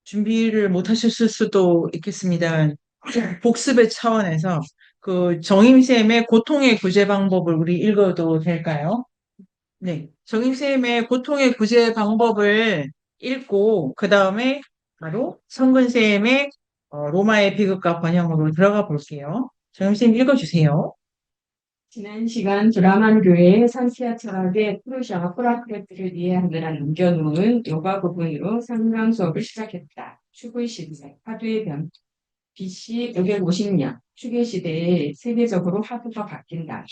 준비를 못 하셨을 수도 있겠습니다. 복습의 차원에서 그 정임쌤의 고통의 구제 방법을 우리 읽어도 될까요? 네. 정임쌤의 고통의 구제 방법을 읽고, 그 다음에 바로 성근쌤의 로마의 비극과 번영으로 들어가 볼게요. 정임쌤 읽어주세요. 지난 시간 브라만 교회의 산티아 철학의 프루샤와 프라크레트를 이해하느라 남겨놓은 요가 부분으로 상강 수업을 시작했다. 축의 시대, 화두의 변. BC 550년, 축의 시대에 세계적으로 화두가 바뀐다.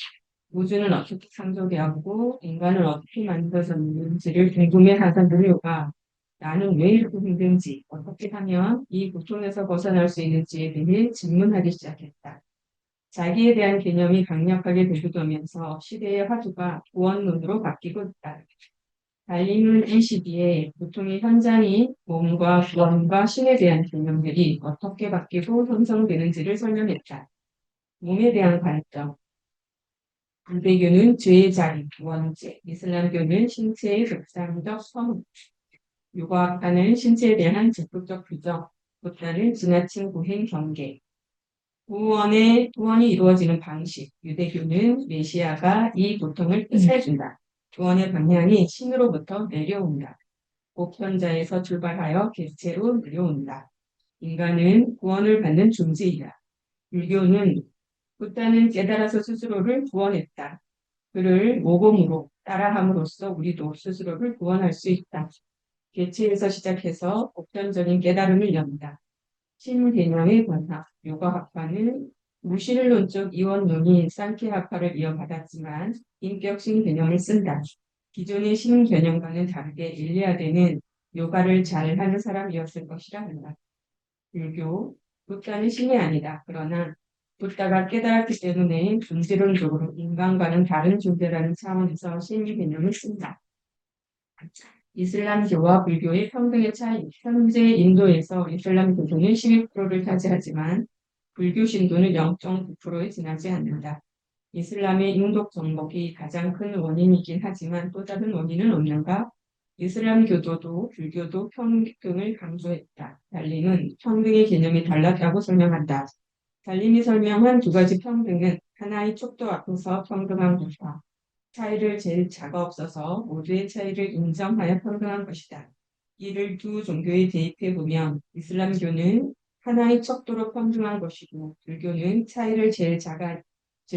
우주는 어떻게 창조되었고 인간은 어떻게 만들어졌는지를 궁금해하던 인류가 나는 왜 이렇게 힘든지, 어떻게 하면 이 고통에서 벗어날 수 있는지에 대해 질문하기 시작했다. 자기에 대한 개념이 강력하게 대두되면서 시대의 화두가 구원론으로 바뀌고 있다. 달림은 이 시기에 고통의 현장이 몸과 구원과 신에 대한 개념들이 어떻게 바뀌고 형성되는지를 설명했다. 몸에 대한 관점, 불교는 죄의 자리, 원죄, 이슬람교는 신체의 극상적 성품, 유과학파는 신체에 대한 적극적 규정, 부다는 지나친 고행 경계, 구원이 이루어지는 방식, 유대교는 메시아가 이 고통을 뜻해준다. 구원의 방향이 신으로부터 내려온다. 보편자에서 출발하여 객체로 내려온다. 인간은 구원을 받는 존재이다. 불교는 부다는 깨달아서 스스로를 구원했다. 그를 모범으로 따라함으로써 우리도 스스로를 구원할 수 있다. 개체에서 시작해서 보편적인 깨달음을 연다. 신개념의 번학, 요가학파는 무신론적 이원론이 상케학파를 이어받았지만 인격신 개념을 쓴다. 기존의 신 개념과는 다르게 일리아드는 요가를 잘하는 사람이었을 것이라 한다. 불교, 붓다는 신이 아니다. 그러나 붓다가 깨달았기 때문에 존재론적으로 인간과는 다른 존재라는 차원에서 신 개념을 쓴다. 이슬람교와 불교의 평등의 차이. 현재 인도에서 이슬람 교도는 12%를 차지하지만 불교 신도는 0.9%에 지나지 않는다. 이슬람의 인독 정복이 가장 큰 원인이긴 하지만 또 다른 원인은 없는가? 이슬람 교도도 불교도 평등을 강조했다. 달림은 평등의 개념이 달랐다고 설명한다. 달림이 설명한 두 가지 평등은 하나의 촉도 앞에서 평등한 것과 차이를 잴 자가 없어서 모두의 차이를 인정하여 평등한 것이다. 이를 두 종교에 대입해 보면 이슬람교는 하나의 척도로 평등한 것이고 불교는 차이를 잴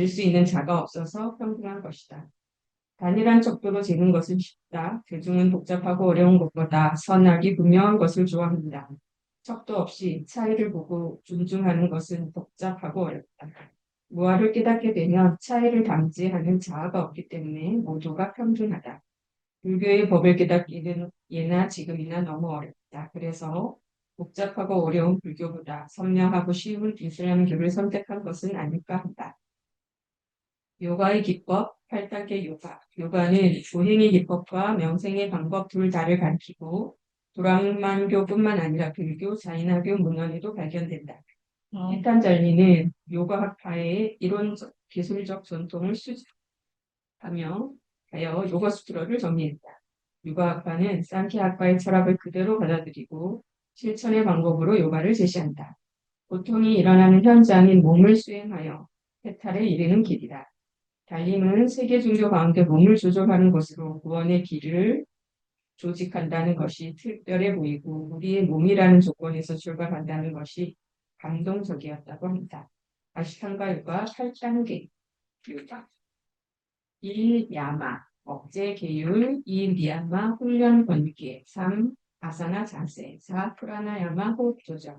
수 있는 자가 없어서 평등한 것이다. 단일한 척도로 재는 것은 쉽다. 대중은 복잡하고 어려운 것보다 선악이 분명한 것을 좋아합니다. 척도 없이 차이를 보고 존중하는 것은 복잡하고 어렵다. 무아를 깨닫게 되면 차이를 담지하는 자아가 없기 때문에 모두가 평등하다. 불교의 법을 깨닫기는 예나 지금이나 너무 어렵다. 그래서 복잡하고 어려운 불교보다 선명하고 쉬운 이슬람교를 선택한 것은 아닐까 한다. 요가의 기법, 8단계 요가. 요가는 조행의 기법과 명상의 방법 둘 다를 가리키고 브라హ만교뿐만 아니라 불교, 자이나교 문헌에도 발견된다. 히탄잘리는 요가학파의 이론적, 기술적 전통을 수집하며 하여 요가수트라를 정리했다. 요가학파는 상케학파의 철학을 그대로 받아들이고 실천의 방법으로 요가를 제시한다. 고통이 일어나는 현장인 몸을 수행하여 해탈에 이르는 길이다. 달림은 세계 종교 가운데 몸을 조절하는 것으로 구원의 길을 조직한다는 것이 특별해 보이고 우리의 몸이라는 조건에서 출발한다는 것이 감동적이었다고 합니다. 아시탄가 요가 8단계 요가 1. 야마 억제 계율 2. 미얀마 훈련 번개 3. 아사나 자세 4. 프라나야마 호흡 조절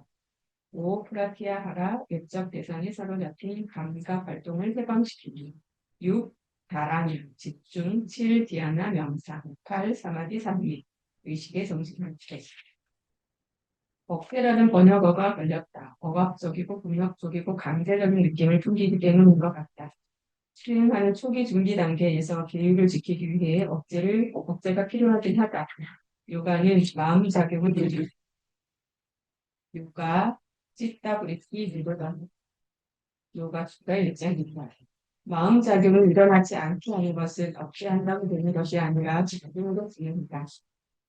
5. 프라티아하라 외적 대상에 사로잡힌 감각 활동을 해방시키기 6. 다라니 집중 7. 디아나 명상 8. 사마디 삼위 의식의 정신 상태 억제라는 번역어가 걸렸다. 억압적이고 폭력적이고 강제적인 느낌을 풍기기 때문인 것 같다. 수행하는 초기 준비 단계에서 계획을 지키기 위해 억제가 필요하긴 하다. 요가는 마음 자극을 늘리 요가 찢다 브레기 늘어가는 요가 수가 일장입니다. 마음 작용을 일어나지 않게 하는 것은 억제한다고 되는 것이 아니라 작용으로 진행한다.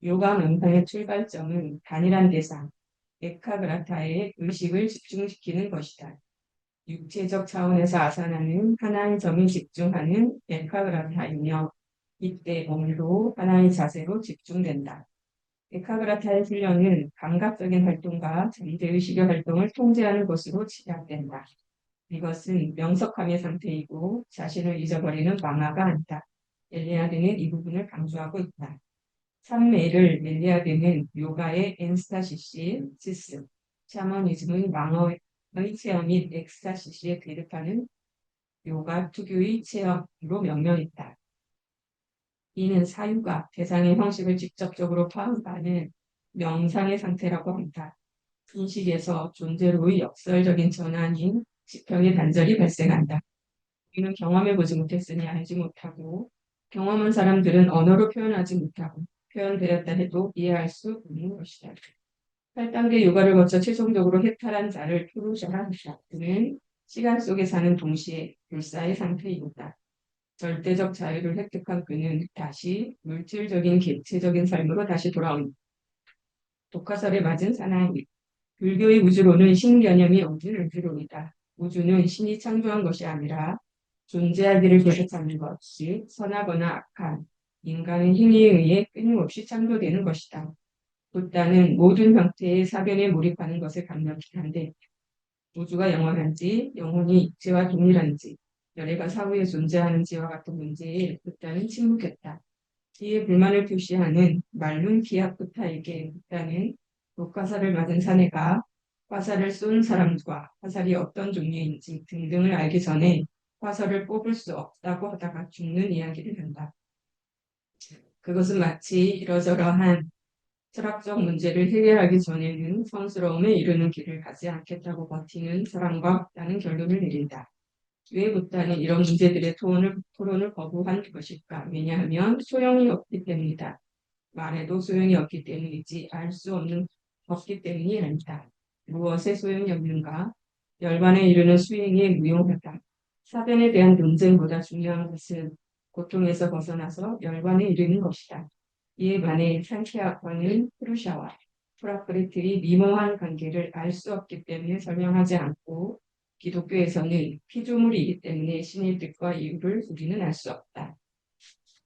요가 명상의 출발점은 단일한 대상, 에카그라타의 의식을 집중시키는 것이다. 육체적 차원에서 아사나는 하나의 점에 집중하는 에카그라타이며 이때 몸도 하나의 자세로 집중된다. 에카그라타의 훈련은 감각적인 활동과 잠재의식의 활동을 통제하는 것으로 시작된다. 이것은 명석함의 상태이고 자신을 잊어버리는 망화가 아니다. 엘리아드는 이 부분을 강조하고 있다. 산매를 엘리아드는 요가의 엔스타시시스, 샤머니즘의 망어의 체험 및 엑스타시시에 대립하는 요가 특유의 체험으로 명명했다. 이는 사유가 대상의 형식을 직접적으로 파악하는 명상의 상태라고 한다. 인식에서 존재로의 역설적인 전환인 지평의 단절이 발생한다. 우리는 경험해보지 못했으니 알지 못하고 경험한 사람들은 언어로 표현하지 못하고 표현되었다 해도 이해할 수 없는 것이다. 8단계 요가를 거쳐 최종적으로 해탈한 자를 푸르샤라 한다. 그는 시간 속에 사는 동시에 불사의 상태이다. 절대적 자유를 획득한 그는 다시 물질적인 개체적인 삶으로 다시 돌아온 독화살에 맞은 사나이. 불교의 우주론은 신개념이 없는 우주론이다. 우주는 신이 창조한 것이 아니라 존재하기를 계속하는 것이 선하거나 악한 인간의 행위에 의해 끊임없이 창조되는 것이다. 붓다는 모든 형태의 사변에 몰입하는 것을 강력히 한데 우주가 영원한지 영혼이 육체와 동일한지 열애가 사후에 존재하는지와 같은 문제에 붓다는 침묵했다. 이에 불만을 표시하는 말룬 기아프타에게 붓다는 독화살을 맞은 사내가 화살을 쏜 사람과 화살이 어떤 종류인지 등등을 알기 전에 화살을 뽑을 수 없다고 하다가 죽는 이야기를 한다. 그것은 마치 이러저러한 철학적 문제를 해결하기 전에는 성스러움에 이르는 길을 가지 않겠다고 버티는 사람과 같다는 결론을 내린다. 왜 붓다는 이런 문제들의 토론을 거부한 것일까? 왜냐하면 소용이 없기 때문이다. 말해도 소용이 없기 때문이지 알 수 없기 때문이 아니다. 무엇에 소용이 없는가? 열반에 이르는 수행이 무용하다. 사변에 대한 논쟁보다 중요한 것은 고통에서 벗어나서 열반에 이르는 것이다. 이에 반해 상쾌학과는 프루샤와 프라크리트의 미모한 관계를 알 수 없기 때문에 설명하지 않고 기독교에서는 피조물이기 때문에 신의 뜻과 이유를 우리는 알 수 없다.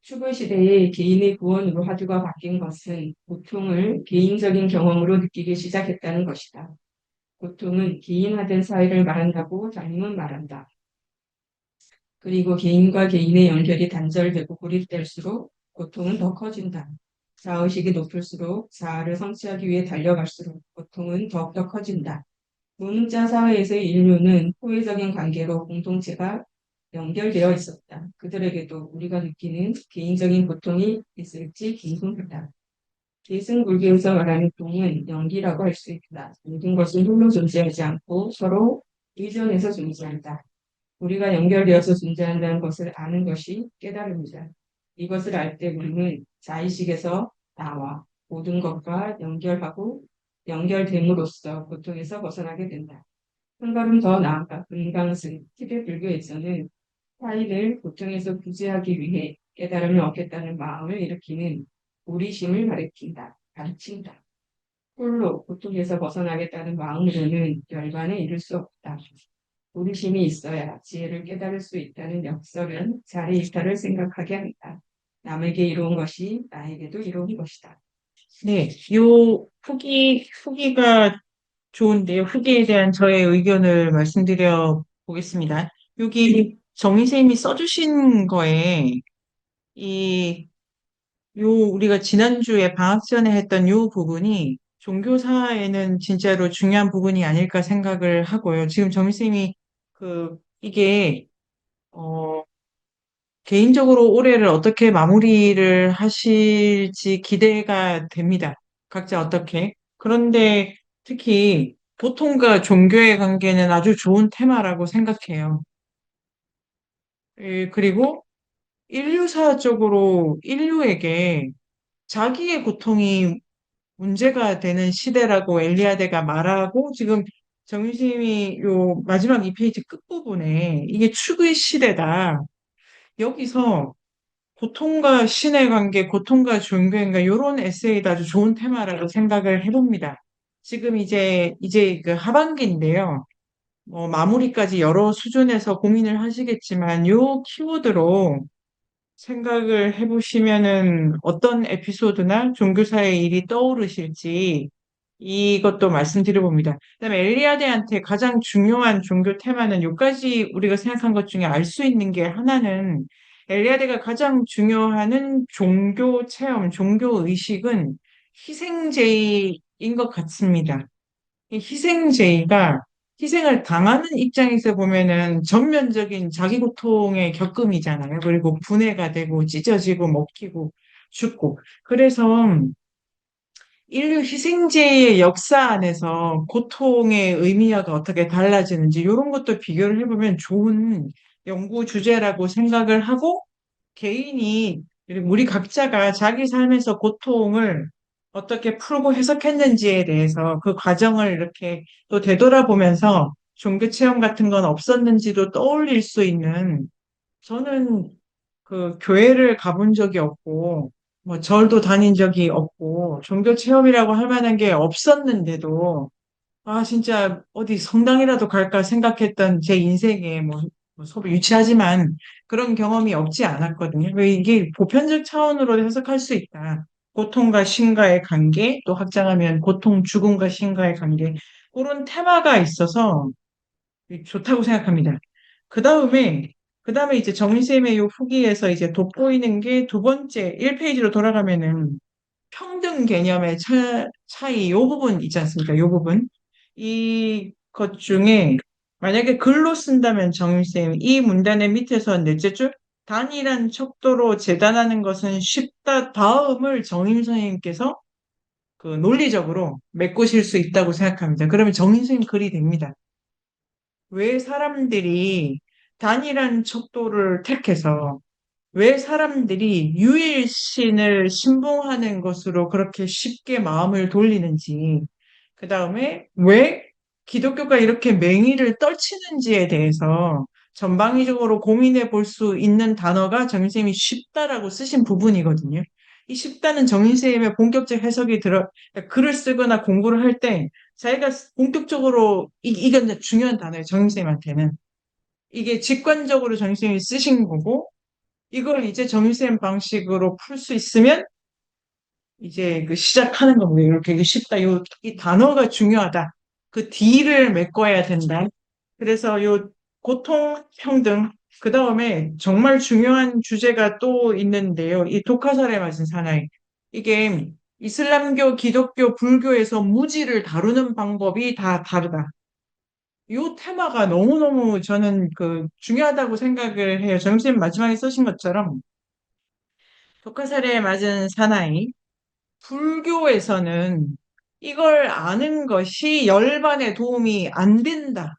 추구 시대에 개인의 구원으로 화두가 바뀐 것은 고통을 개인적인 경험으로 느끼기 시작했다는 것이다. 고통은 개인화된 사회를 말한다고 담임은 말한다. 그리고 개인과 개인의 연결이 단절되고 고립될수록 고통은 더 커진다. 자의식이 높을수록 자아를 성취하기 위해 달려갈수록 고통은 더욱더 커진다. 무문자 사회에서의 인류는 호의적인 관계로 공동체가 연결되어 있었다. 그들에게도 우리가 느끼는 개인적인 고통이 있을지 궁금하다. 계승불교에서 말하는 통은 연기라고 할 수 있다. 모든 것은 홀로 존재하지 않고 서로 의존해서 존재한다. 우리가 연결되어서 존재한다는 것을 아는 것이 깨달음이다. 이것을 알 때 우리는 자의식에서 나와 모든 것과 연결하고 연결됨으로써 고통에서 벗어나게 된다. 한 걸음 더 나아가 금강승 티베트 불교에서는 타인을 고통에서 구제하기 위해 깨달음을 얻겠다는 마음을 일으키는 우리심을 가르친다. 홀로 고통에서 벗어나겠다는 마음으로는 열반에 이를 수 없다. 우리심이 있어야 지혜를 깨달을 수 있다는 역설은 자리이탈을 생각하게 한다. 남에게 이로운 것이 나에게도 이로운 것이다. 네, 요 후기가 좋은데요. 후기에 대한 저의 의견을 말씀드려 보겠습니다. 여기 정희 쌤이 써주신 거에 이 우리가 지난주에 방학 전에 했던 요 부분이 종교사에는 진짜로 중요한 부분이 아닐까 생각을 하고요. 지금 정희 쌤이 이게 어 개인적으로 올해를 어떻게 마무리를 하실지 기대가 됩니다. 각자 어떻게. 그런데 특히 보통과 종교의 관계는 아주 좋은 테마라고 생각해요. 그리고 인류사적으로 인류에게 자기의 고통이 문제가 되는 시대라고 엘리아데가 말하고 지금 정유심이 요 마지막 이 페이지 끝부분에 이게 축의 시대다. 여기서 고통과 신의 관계, 고통과 종교인가 이런 에세이도 아주 좋은 테마라고 생각을 해봅니다. 지금 이제 그 하반기인데요. 뭐 마무리까지 여러 수준에서 고민을 하시겠지만 요 키워드로 생각을 해보시면은 어떤 에피소드나 종교사의 일이 떠오르실지 이것도 말씀드려 봅니다. 그다음에 엘리야드한테 가장 중요한 종교 테마는 여기까지 우리가 생각한 것 중에 알 수 있는 게 하나는 엘리야드가 가장 중요한 종교 체험, 종교 의식은 희생제의인 것 같습니다. 이 희생제의가 희생을 당하는 입장에서 보면은 전면적인 자기 고통의 겪음이잖아요. 그리고 분해가 되고 찢어지고 먹히고 죽고. 그래서 인류 희생제의 역사 안에서 고통의 의미화가 어떻게 달라지는지 이런 것도 비교를 해보면 좋은 연구 주제라고 생각을 하고 개인이 그리고 우리 각자가 자기 삶에서 고통을 어떻게 풀고 해석했는지에 대해서 그 과정을 이렇게 또 되돌아보면서 종교 체험 같은 건 없었는지도 떠올릴 수 있는 저는 그 교회를 가본 적이 없고 뭐 절도 다닌 적이 없고 종교 체험이라고 할 만한 게 없었는데도 아 진짜 어디 성당이라도 갈까 생각했던 제 인생에 뭐 소비 유치하지만 그런 경험이 없지 않았거든요. 왜 이게 보편적 차원으로 해석할 수 있다. 고통과 신과의 관계, 또 확장하면 고통, 죽음과 신과의 관계 그런 테마가 있어서 좋다고 생각합니다. 그 다음에, 그 다음에 이제 정리쌤의 요 후기에서 이제 돋보이는 게 두 번째 1페이지로 돌아가면은 평등 개념의 차이, 요 부분 있지 않습니까? 요 부분. 이 것 중에 만약에 글로 쓴다면 정일쌤, 이 문단의 밑에서 넷째 줄, 단일한 척도로 재단하는 것은 쉽다 다음을 정임 선생님께서 그 논리적으로 메꾸실 수 있다고 생각합니다. 그러면 정임 선생님 글이 됩니다. 왜 사람들이 단일한 척도를 택해서 왜 사람들이 유일신을 신봉하는 것으로 그렇게 쉽게 마음을 돌리는지, 그 다음에 왜 기독교가 이렇게 맹위를 떨치는지에 대해서 전방위적으로 고민해 볼 수 있는 단어가 정인쌤이 쉽다라고 쓰신 부분이거든요. 이 쉽다는 정인쌤의 본격적 해석이 그러니까 글을 쓰거나 공부를 할 때 자기가 본격적으로 이게 이제 중요한 단어예요, 정인쌤한테는. 이게 직관적으로 정인쌤이 쓰신 거고, 이걸 이제 정유쌤 방식으로 풀 수 있으면 이제 그 시작하는 거고 이렇게 이게 쉽다. 이 단어가 중요하다. 그 D를 메꿔야 된다. 그래서 요 고통, 평등, 그 다음에 정말 중요한 주제가 또 있는데요. 이 독화살에 맞은 사나이. 이게 이슬람교, 기독교, 불교에서 무지를 다루는 방법이 다 다르다. 요 테마가 너무너무 저는 그 중요하다고 생각을 해요. 정쌤 마지막에 쓰신 것처럼 독화살에 맞은 사나이. 불교에서는 이걸 아는 것이 열반에 도움이 안 된다.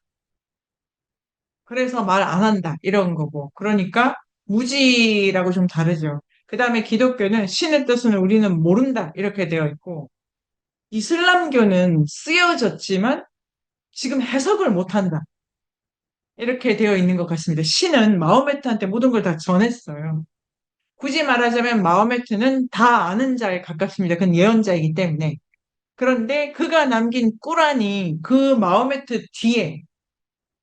그래서 말 안 한다. 이런 거고. 그러니까 무지라고 좀 다르죠. 그 다음에 기독교는 신의 뜻은 우리는 모른다. 이렇게 되어 있고, 이슬람교는 쓰여졌지만 지금 해석을 못 한다. 이렇게 되어 있는 것 같습니다. 신은 마호메트한테 모든 걸 다 전했어요. 굳이 말하자면 마호메트는 다 아는 자에 가깝습니다. 그건 예언자이기 때문에. 그런데 그가 남긴 꾸란이 그 마호메트 뒤에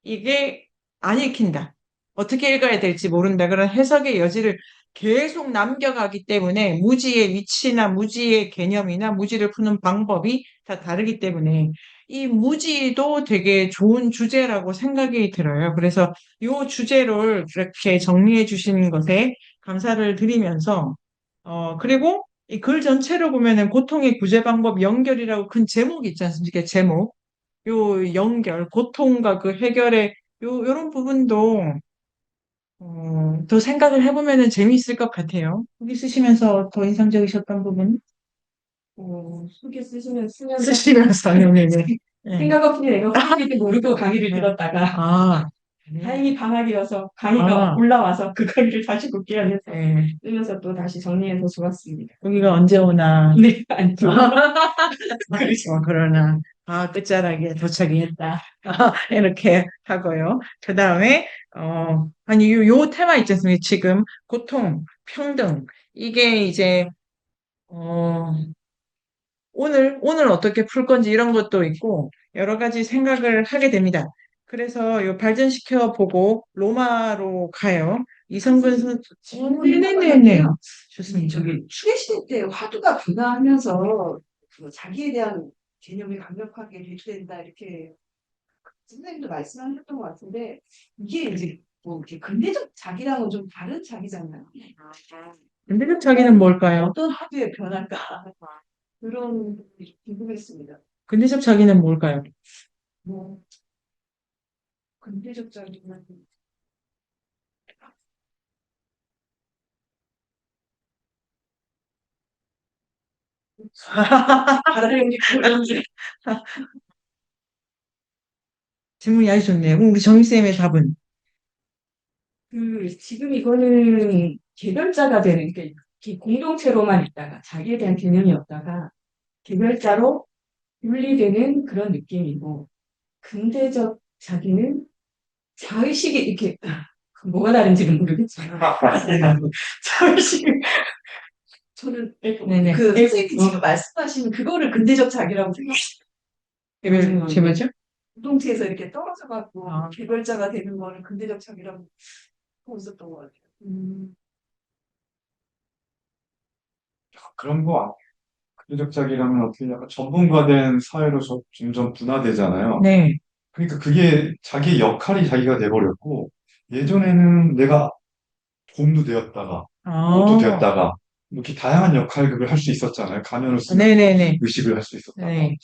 이게 안 읽힌다. 어떻게 읽어야 될지 모른다. 그런 해석의 여지를 계속 남겨가기 때문에 무지의 위치나 무지의 개념이나 무지를 푸는 방법이 다 다르기 때문에 이 무지도 되게 좋은 주제라고 생각이 들어요. 그래서 이 주제를 이렇게 정리해 주시는 것에 감사를 드리면서 그리고 이 글 전체로 보면은 고통의 구제 방법 연결이라고 큰 제목이 있지 않습니까? 제목. 요 연결, 고통과 그 해결의 요런 부분도 더 생각을 해보면은 재미있을 것 같아요. 여기 쓰시면서 더 인상적이셨던 부분 속에 쓰시면서 쓰시면서 네네네. 네. 생각 없이 내가 후기인지 모르고 강의를 네. 들었다가 아, 네. 다행히 방학이어서 강의가 아, 올라와서 그 강의를 다시 듣기 위해서 네. 쓰면서 또 다시 정리해서 좋았습니다. 여기가 언제 오나. 네, 아니죠. 그렇죠. 그러나, 끝자락에 도착이 했다. 이렇게 하고요. 그 다음에, 아니, 요 테마 있지 않습니까? 지금, 고통, 평등. 이게 이제, 어, 오늘 어떻게 풀 건지 이런 것도 있고 여러 가지 생각을 하게 됩니다. 그래서 요 발전시켜 보고 로마로 가요. 이성근 선, 네네네네. 좋습니다. 저기 추계시대 때 화두가 분화하면서 그 자기에 대한 개념이 강력하게 대두된다 이렇게 선생님도 말씀하셨던 것 같은데 이게 이제 뭐 이렇게 근대적 자기랑은 좀 다른 자기잖아요. 근데 자기는 뭘까요? 어떤 화두에 변할까 그런 게 궁금했습니다. 근대적 자기는 뭘까요? 뭐 근대적 자기는 바라는 게 그런지 질문이 아주 좋네요. 그럼 우리 정희쌤의 답은? 지금 이거는 개별자가 되는 게 공동체로만 있다가 자기에 대한 개념이 없다가 개별자로 분리되는 그런 느낌이고 근대적 자기는 자의식이 이렇게 뭐가 다른지는 모르겠지만 자의식 저는 네네. 그 선생님이 지금 말씀하신 그거를 근대적 자기라고 생각해요. 제 말죠? 공동체에서 이렇게 떨어져 갖고 아. 개별자가 되는 거는 근대적 자기라고 하고 있었던 것 같아요. 그런 거 아니에요. 근대적작이라면 어떻게 약간 전문화된 사회로 점점 분화되잖아요. 네. 그러니까 그게 자기의 역할이 자기가 돼버렸고, 예전에는 내가 곰도 되었다가, 옷도 아, 되었다가, 이렇게 다양한 역할을 할 수 있었잖아요. 가면을 쓰고, 네네네. 의식을 할 수 있었다가. 네.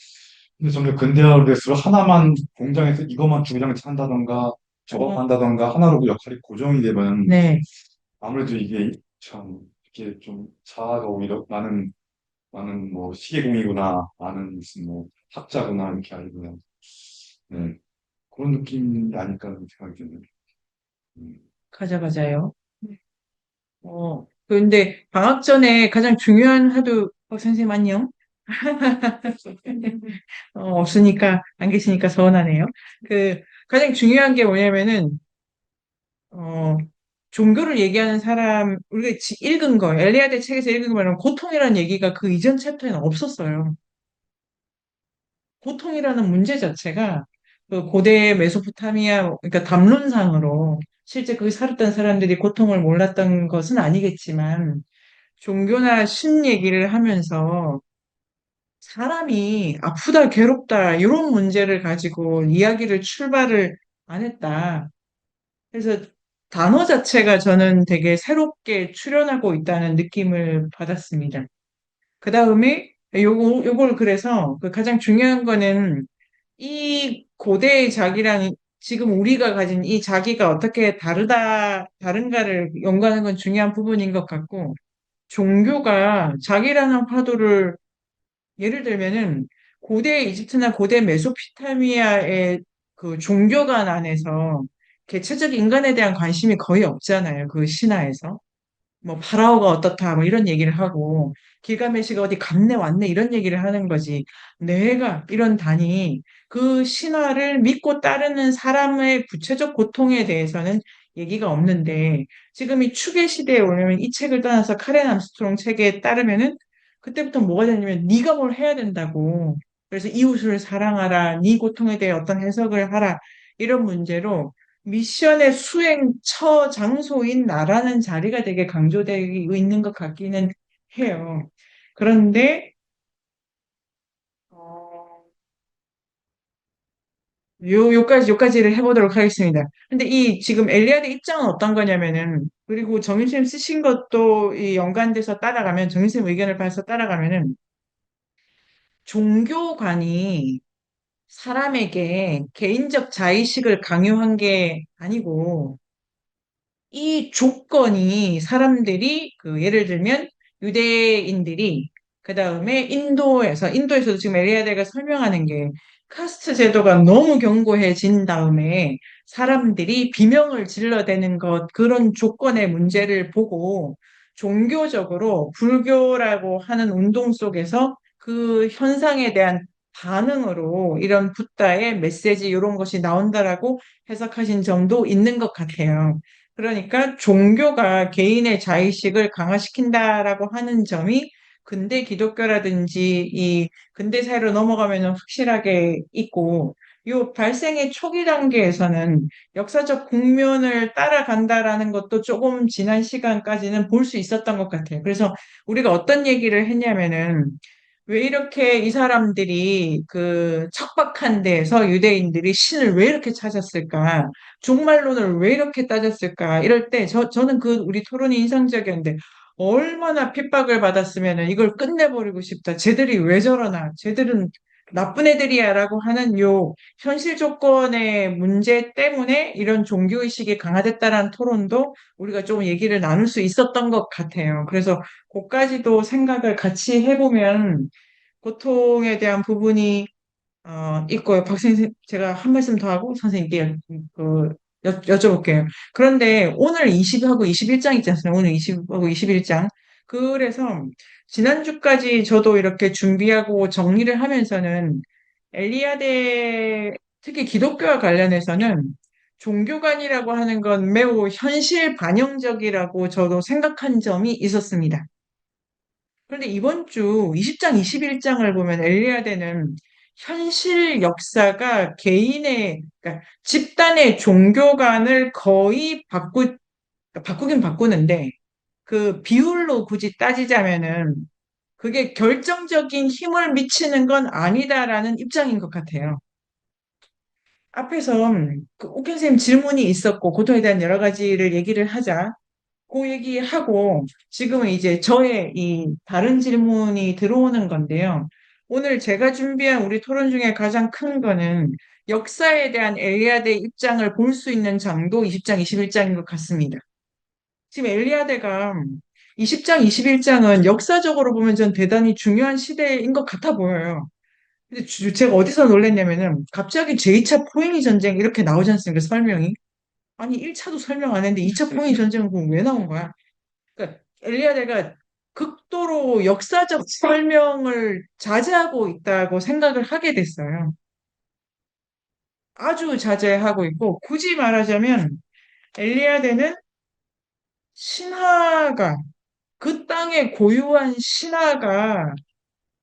근데 점점 근대화로 될수록 하나만 공장에서 이것만 주장치 한다던가, 저거 어, 한다던가, 하나로 그 역할이 고정이 되면, 네. 아무래도 이게 참, 이렇게 좀 자아가 오히려 나는 뭐 시계공이구나, 나는 무슨 뭐 학자구나 이렇게 알고 그냥 네, 그런 느낌이 아닐까 생각이 드네요. 음. 가져가자요. 그런데 방학 전에 가장 중요한 선생님 안녕? 없으니까, 안 계시니까 서운하네요. 가장 중요한 게 뭐냐면은, 어, 종교를 얘기하는 우리가 읽은 거, 엘리아드 책에서 읽은 거는 고통이라는 얘기가 그 이전 챕터에는 없었어요. 고통이라는 문제 자체가 그 고대 메소포타미아, 그러니까 담론상으로 실제 거기 살았던 사람들이 고통을 몰랐던 것은 아니겠지만, 종교나 신 얘기를 하면서 사람이 아프다, 괴롭다, 이런 문제를 가지고 이야기를 출발을 안 했다. 그래서 단어 자체가 저는 되게 새롭게 출현하고 있다는 느낌을 받았습니다. 그 다음에 요걸 그래서 그 가장 중요한 거는 이 고대의 자기랑 지금 우리가 가진 이 자기가 어떻게 다른가를 연구하는 건 중요한 부분인 것 같고, 종교가 자기라는 화두를 예를 들면은 고대 이집트나 고대 메소포타미아의 그 종교관 안에서 개체적 인간에 대한 관심이 거의 없잖아요. 그 신화에서. 뭐 파라오가 어떻다 뭐 이런 얘기를 하고 길가메시가 어디 갔네 왔네 이런 얘기를 하는 거지. 내가 이런 단위 그 신화를 믿고 따르는 사람의 구체적 고통에 대해서는 얘기가 없는데 지금 이 추계 시대에 오려면 이 책을 떠나서 카렌 암스트롱 책에 따르면은 그때부터 뭐가 되냐면 네가 뭘 해야 된다고. 그래서 이웃을 사랑하라, 네 고통에 대해 어떤 해석을 하라 이런 문제로 미션의 수행 처 장소인 나라는 자리가 되게 강조되고 있는 것 같기는 해요. 그런데 어, 요까지를 해보도록 하겠습니다. 근데 이 지금 엘리아드 입장은 어떤 거냐면은 그리고 정윤쌤 쓰신 것도 이 연관돼서 따라가면 정윤쌤 의견을 봐서 따라가면은 종교관이 사람에게 개인적 자의식을 강요한 게 아니고 이 조건이 사람들이 예를 들면 유대인들이 그 다음에 인도에서도 지금 엘리야드가 설명하는 게 카스트 제도가 너무 견고해진 다음에 사람들이 비명을 질러대는 것 그런 조건의 문제를 보고 종교적으로 불교라고 하는 운동 속에서 그 현상에 대한 반응으로 이런 붓다의 메시지 이런 것이 나온다라고 해석하신 점도 있는 것 같아요. 그러니까 종교가 개인의 자의식을 강화시킨다라고 하는 점이 근대 기독교라든지 이 근대 사회로 넘어가면은 확실하게 있고, 요 발생의 초기 단계에서는 역사적 국면을 따라간다라는 것도 조금 지난 시간까지는 볼 수 있었던 것 같아요. 그래서 우리가 어떤 얘기를 했냐면은 왜 이렇게 이 사람들이 그 척박한 데에서 유대인들이 신을 왜 이렇게 찾았을까? 종말론을 왜 이렇게 따졌을까? 이럴 때 저는 그 우리 토론이 인상적이었는데 얼마나 핍박을 받았으면 이걸 끝내버리고 싶다. 쟤들이 왜 저러나? 쟤들은 나쁜 애들이야라고 하는 요 현실 조건의 문제 때문에 이런 종교의식이 강화됐다라는 토론도 우리가 좀 얘기를 나눌 수 있었던 것 같아요. 그래서 그까지도 생각을 같이 해보면 고통에 대한 부분이 있고요. 박 선생님, 제가 한 말씀 더 하고 선생님께 여쭤볼게요. 그런데 오늘 20하고 21장 있지 않습니까? 오늘 20하고 21장. 그래서 지난주까지 저도 이렇게 준비하고 정리를 하면서는 엘리야대, 특히 기독교와 관련해서는 종교관이라고 하는 건 매우 현실 반영적이라고 저도 생각한 점이 있었습니다. 그런데 이번 주 20장, 21장을 보면 엘리야대는 현실 역사가 개인의, 그러니까 집단의 종교관을 거의 바꾸긴 바꾸는데 그 비율로 굳이 따지자면은 그게 결정적인 힘을 미치는 건 아니다라는 입장인 것 같아요. 앞에서 그 옥현 선생님 질문이 있었고 고통에 대한 여러 가지를 얘기를 하자. 그 얘기하고 지금은 이제 저의 이 다른 질문이 들어오는 건데요. 오늘 제가 준비한 우리 토론 중에 가장 큰 거는 역사에 대한 엘리야드의 입장을 볼 수 있는 장도 20장, 21장인 것 같습니다. 지금 엘리야드가 20장, 21장은 역사적으로 보면 전 대단히 중요한 시대인 것 같아 보여요. 근데 제가 어디서 놀랐냐면은 갑자기 제2차 포에니 전쟁 이렇게 나오지 않습니까? 설명이. 아니 1차도 설명 안 했는데 2차 포에니 전쟁은 그럼 왜 나온 거야? 그러니까 엘리야드가 극도로 역사적 설명을 자제하고 있다고 생각을 하게 됐어요. 아주 자제하고 있고 굳이 말하자면 엘리야드는 신화가 그 땅에 고유한 신화가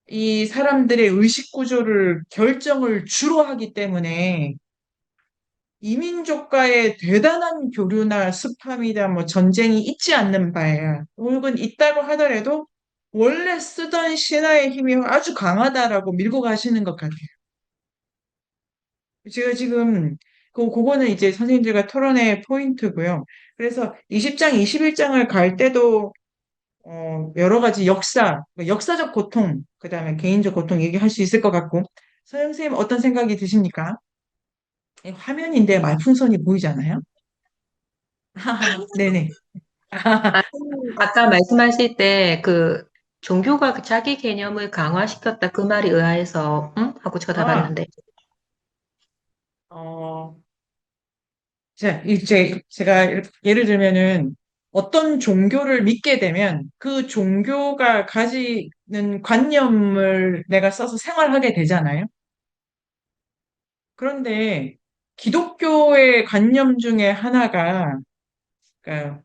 이 사람들의 의식 구조를 결정을 주로 하기 때문에 이민족과의 대단한 교류나 습함이나 뭐 전쟁이 있지 않는 바에야 혹은 있다고 하더라도 원래 쓰던 신화의 힘이 아주 강하다라고 밀고 가시는 것 같아요. 제가 지금 그거는 이제 선생님들과 토론의 포인트고요. 그래서 20장, 21장을 갈 때도 여러 가지 역사적 고통, 그다음에 개인적 고통 얘기할 수 있을 것 같고 서영 선생님 어떤 생각이 드십니까? 이 화면인데 말풍선이 보이잖아요. 네네. 아, 아까 말씀하실 때 그 종교가 그 자기 개념을 강화시켰다 그 말이 의아해서 응? 하고 아, 쳐다봤는데 어, 자, 이제 제가 예를 들면은 어떤 종교를 믿게 되면 그 종교가 가지는 관념을 내가 써서 생활하게 되잖아요. 그런데 기독교의 관념 중에 하나가, 그러니까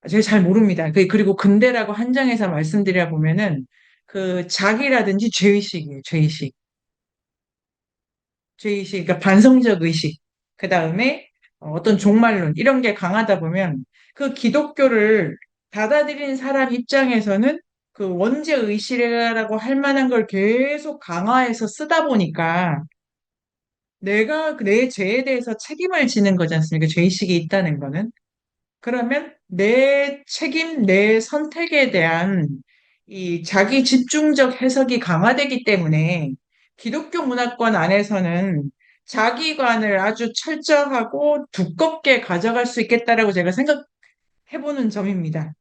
제가 잘 모릅니다. 그리고 근대라고 한정해서 말씀드려 보면은 그 자기라든지 죄의식이에요, 죄의식. 죄의식, 그러니까 반성적 의식, 그 다음에 어떤 종말론, 이런 게 강하다 보면 그 기독교를 받아들인 사람 입장에서는 그 원죄 의식이라고 할 만한 걸 계속 강화해서 쓰다 보니까 내가 내 죄에 대해서 책임을 지는 거지 않습니까? 죄의식이 있다는 거는. 그러면 내 책임, 내 선택에 대한 이 자기 집중적 해석이 강화되기 때문에 기독교 문화권 안에서는 자기관을 아주 철저하고 두껍게 가져갈 수 있겠다라고 제가 생각해보는 점입니다.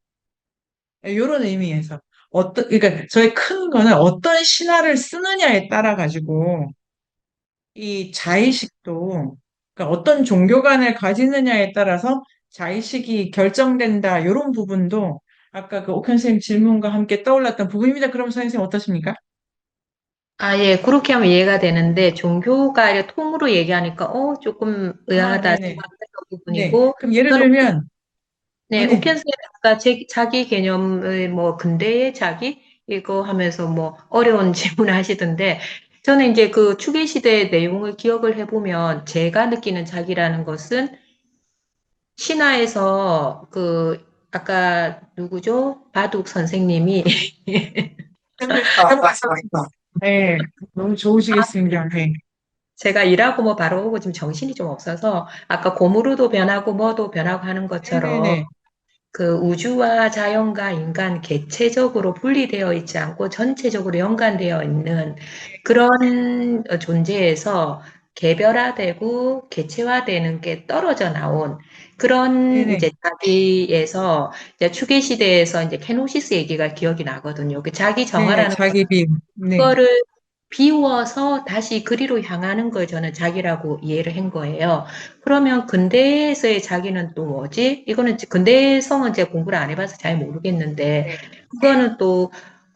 이런 의미에서. 그러니까 저의 큰 거는 어떤 신화를 쓰느냐에 따라 가지고 이 자의식도 그러니까 어떤 종교관을 가지느냐에 따라서 자의식이 결정된다. 이런 부분도 아까 그 옥현 선생님 질문과 함께 떠올랐던 부분입니다. 그럼 선생님 어떠십니까? 아, 예, 그렇게 하면 이해가 되는데 종교가 이렇게 통으로 얘기하니까 조금 의아하다 네네. 생각했던 네. 부분이고 그럼 예를 저는 들면, 네, 네. 옥현 선생님 아까 자기 개념을 뭐 근대의 자기 이거 하면서 뭐 어려운 질문을 하시던데 저는 이제 그 추계시대의 내용을 기억을 해보면 제가 느끼는 자기라는 것은 신화에서 그 아까 누구죠? 바둑 선생님이 네, 너무 좋으시겠습니다. 네. 제가 일하고 뭐 바로 오고 지금 정신이 좀 없어서 아까 고무로도 변하고 뭐도 변하고 하는 것처럼 네네네. 그 우주와 자연과 인간 개체적으로 분리되어 있지 않고 전체적으로 연관되어 있는 그런 존재에서 개별화되고 개체화되는 게 떨어져 나온 그런 네네. 이제 자기에서 이제 추계 시대에서 이제 케노시스 얘기가 기억이 나거든요. 그 자기 네네. 정화라는 자기 비유. 네. 거를 비워서 다시 그리로 향하는 걸 저는 자기라고 이해를 한 거예요. 그러면 근대에서의 자기는 또 뭐지? 이거는 근대성은 제가 공부를 안 해봐서 잘 모르겠는데, 그거는 또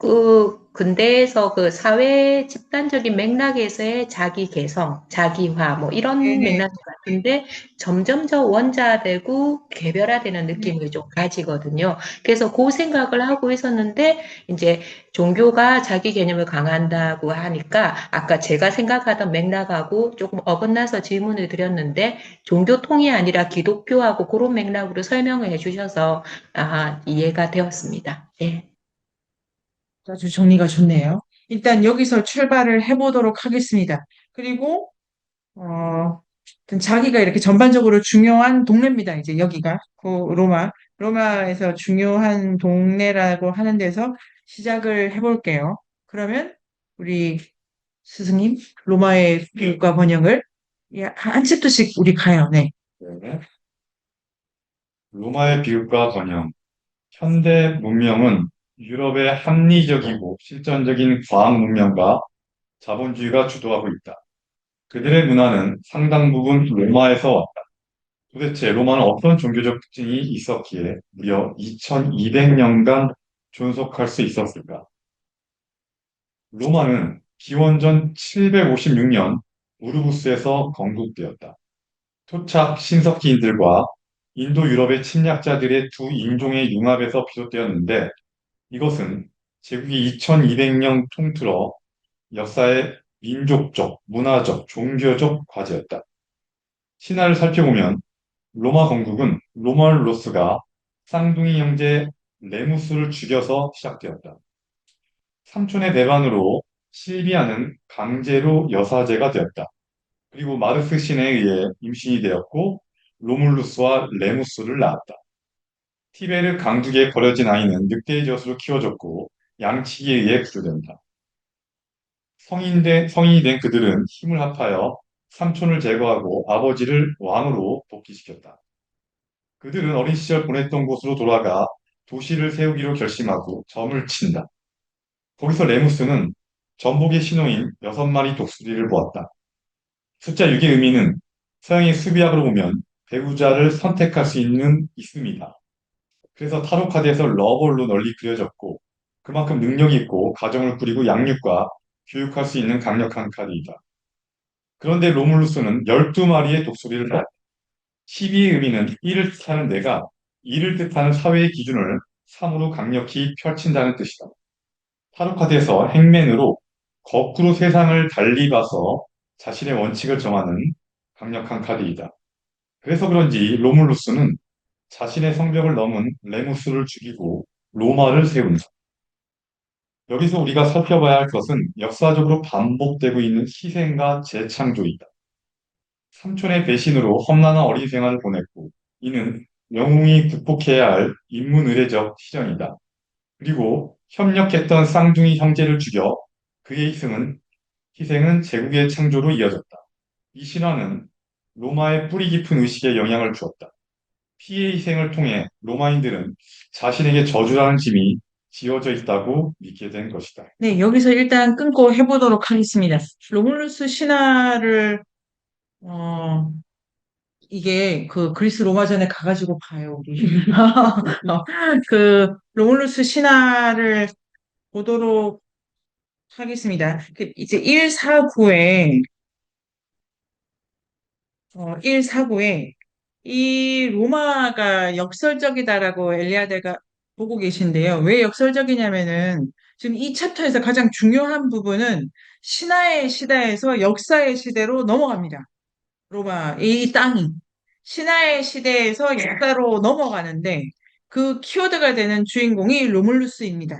그 근대에서 그 사회 집단적인 맥락에서의 자기 개성, 자기화, 뭐 이런 네네. 맥락 같은데 점점 더 원자되고 개별화되는 네. 느낌을 좀 가지거든요. 그래서 그 생각을 하고 있었는데, 이제 종교가 자기 개념을 강한다고 하니까 아까 제가 생각하던 맥락하고 조금 어긋나서 질문을 드렸는데 종교통이 아니라 기독교하고 그런 맥락으로 설명을 해주셔서 이해가 되었습니다. 예. 아주 정리가 좋네요. 일단 여기서 출발을 해보도록 하겠습니다. 그리고 하여튼 자기가 이렇게 전반적으로 중요한 동네입니다. 이제 여기가 그 로마에서 중요한 동네라고 하는 데서 시작을 해볼게요. 그러면 우리 스승님 로마의 교육과 번역을 한 챕터씩 우리 가요. 네. 네. 로마의 비극과 번영. 현대 문명은 유럽의 합리적이고 실전적인 과학 문명과 자본주의가 주도하고 있다. 그들의 문화는 상당 부분 로마에서 왔다. 도대체 로마는 어떤 종교적 특징이 있었기에 무려 2200년간 존속할 수 있었을까? 로마는 기원전 756년 우르부스에서 건국되었다. 토착 신석기인들과 인도 유럽의 침략자들의 두 인종의 융합에서 비롯되었는데 이것은 제국이 2200년 통틀어 역사의 민족적, 문화적, 종교적 과제였다. 신화를 살펴보면 로마 건국은 로멀로스가 쌍둥이 형제 레무스를 죽여서 시작되었다. 삼촌의 배반으로 실비아는 강제로 여사제가 되었다. 그리고 마르스 신에 의해 임신이 되었고 로물루스와 레무스를 낳았다. 티베르 강둑에 버려진 아이는 늑대의 젖으로 키워졌고 양치기에 의해 구조된다. 성인이 된 그들은 힘을 합하여 삼촌을 제거하고 아버지를 왕으로 복귀시켰다. 그들은 어린 시절 보냈던 곳으로 돌아가 도시를 세우기로 결심하고 점을 친다. 거기서 레무스는 전복의 신호인 6마리 독수리를 보았다. 숫자 6의 의미는 서양의 수비학으로 보면 배우자를 선택할 수 있습니다. 그래서 타로 카드에서 러벌로 널리 그려졌고 그만큼 능력이 있고 가정을 꾸리고 양육과 교육할 수 있는 강력한 카드이다. 그런데 로물루스는 12마리의 독수리를 봤다. 12의 의미는 이를 뜻하는 내가 이를 뜻하는 사회의 기준을 3으로 강력히 펼친다는 뜻이다. 타로 카드에서 행맨으로 거꾸로 세상을 달리 봐서 자신의 원칙을 정하는 강력한 카드이다. 그래서 그런지 로물루스는 자신의 성벽을 넘은 레무스를 죽이고 로마를 세운다. 여기서 우리가 살펴봐야 할 것은 역사적으로 반복되고 있는 희생과 재창조이다. 삼촌의 배신으로 험난한 어린 생활을 보냈고 이는 영웅이 극복해야 할 인문의례적 시정이다. 그리고 협력했던 쌍둥이 형제를 죽여 그의 희생은 제국의 창조로 이어졌다. 이 신화는 로마의 뿌리 깊은 의식에 영향을 주었다. 피해 희생을 통해 로마인들은 자신에게 저주라는 짐이 지어져 있다고 믿게 된 것이다. 네, 여기서 일단 끊고 해보도록 하겠습니다. 로물루스 신화를 어, 이게 그 그리스 로마전에 가가지고 봐요, 우리. 그 로물루스 신화를 보도록 하겠습니다. 이제 149에 이 로마가 역설적이다라고 엘리아드가 보고 계신데요. 왜 역설적이냐면은 지금 이 챕터에서 가장 중요한 부분은 신화의 시대에서 역사의 시대로 넘어갑니다. 로마, 이 땅이. 신화의 시대에서 역사로 넘어가는데 그 키워드가 되는 주인공이 로물루스입니다.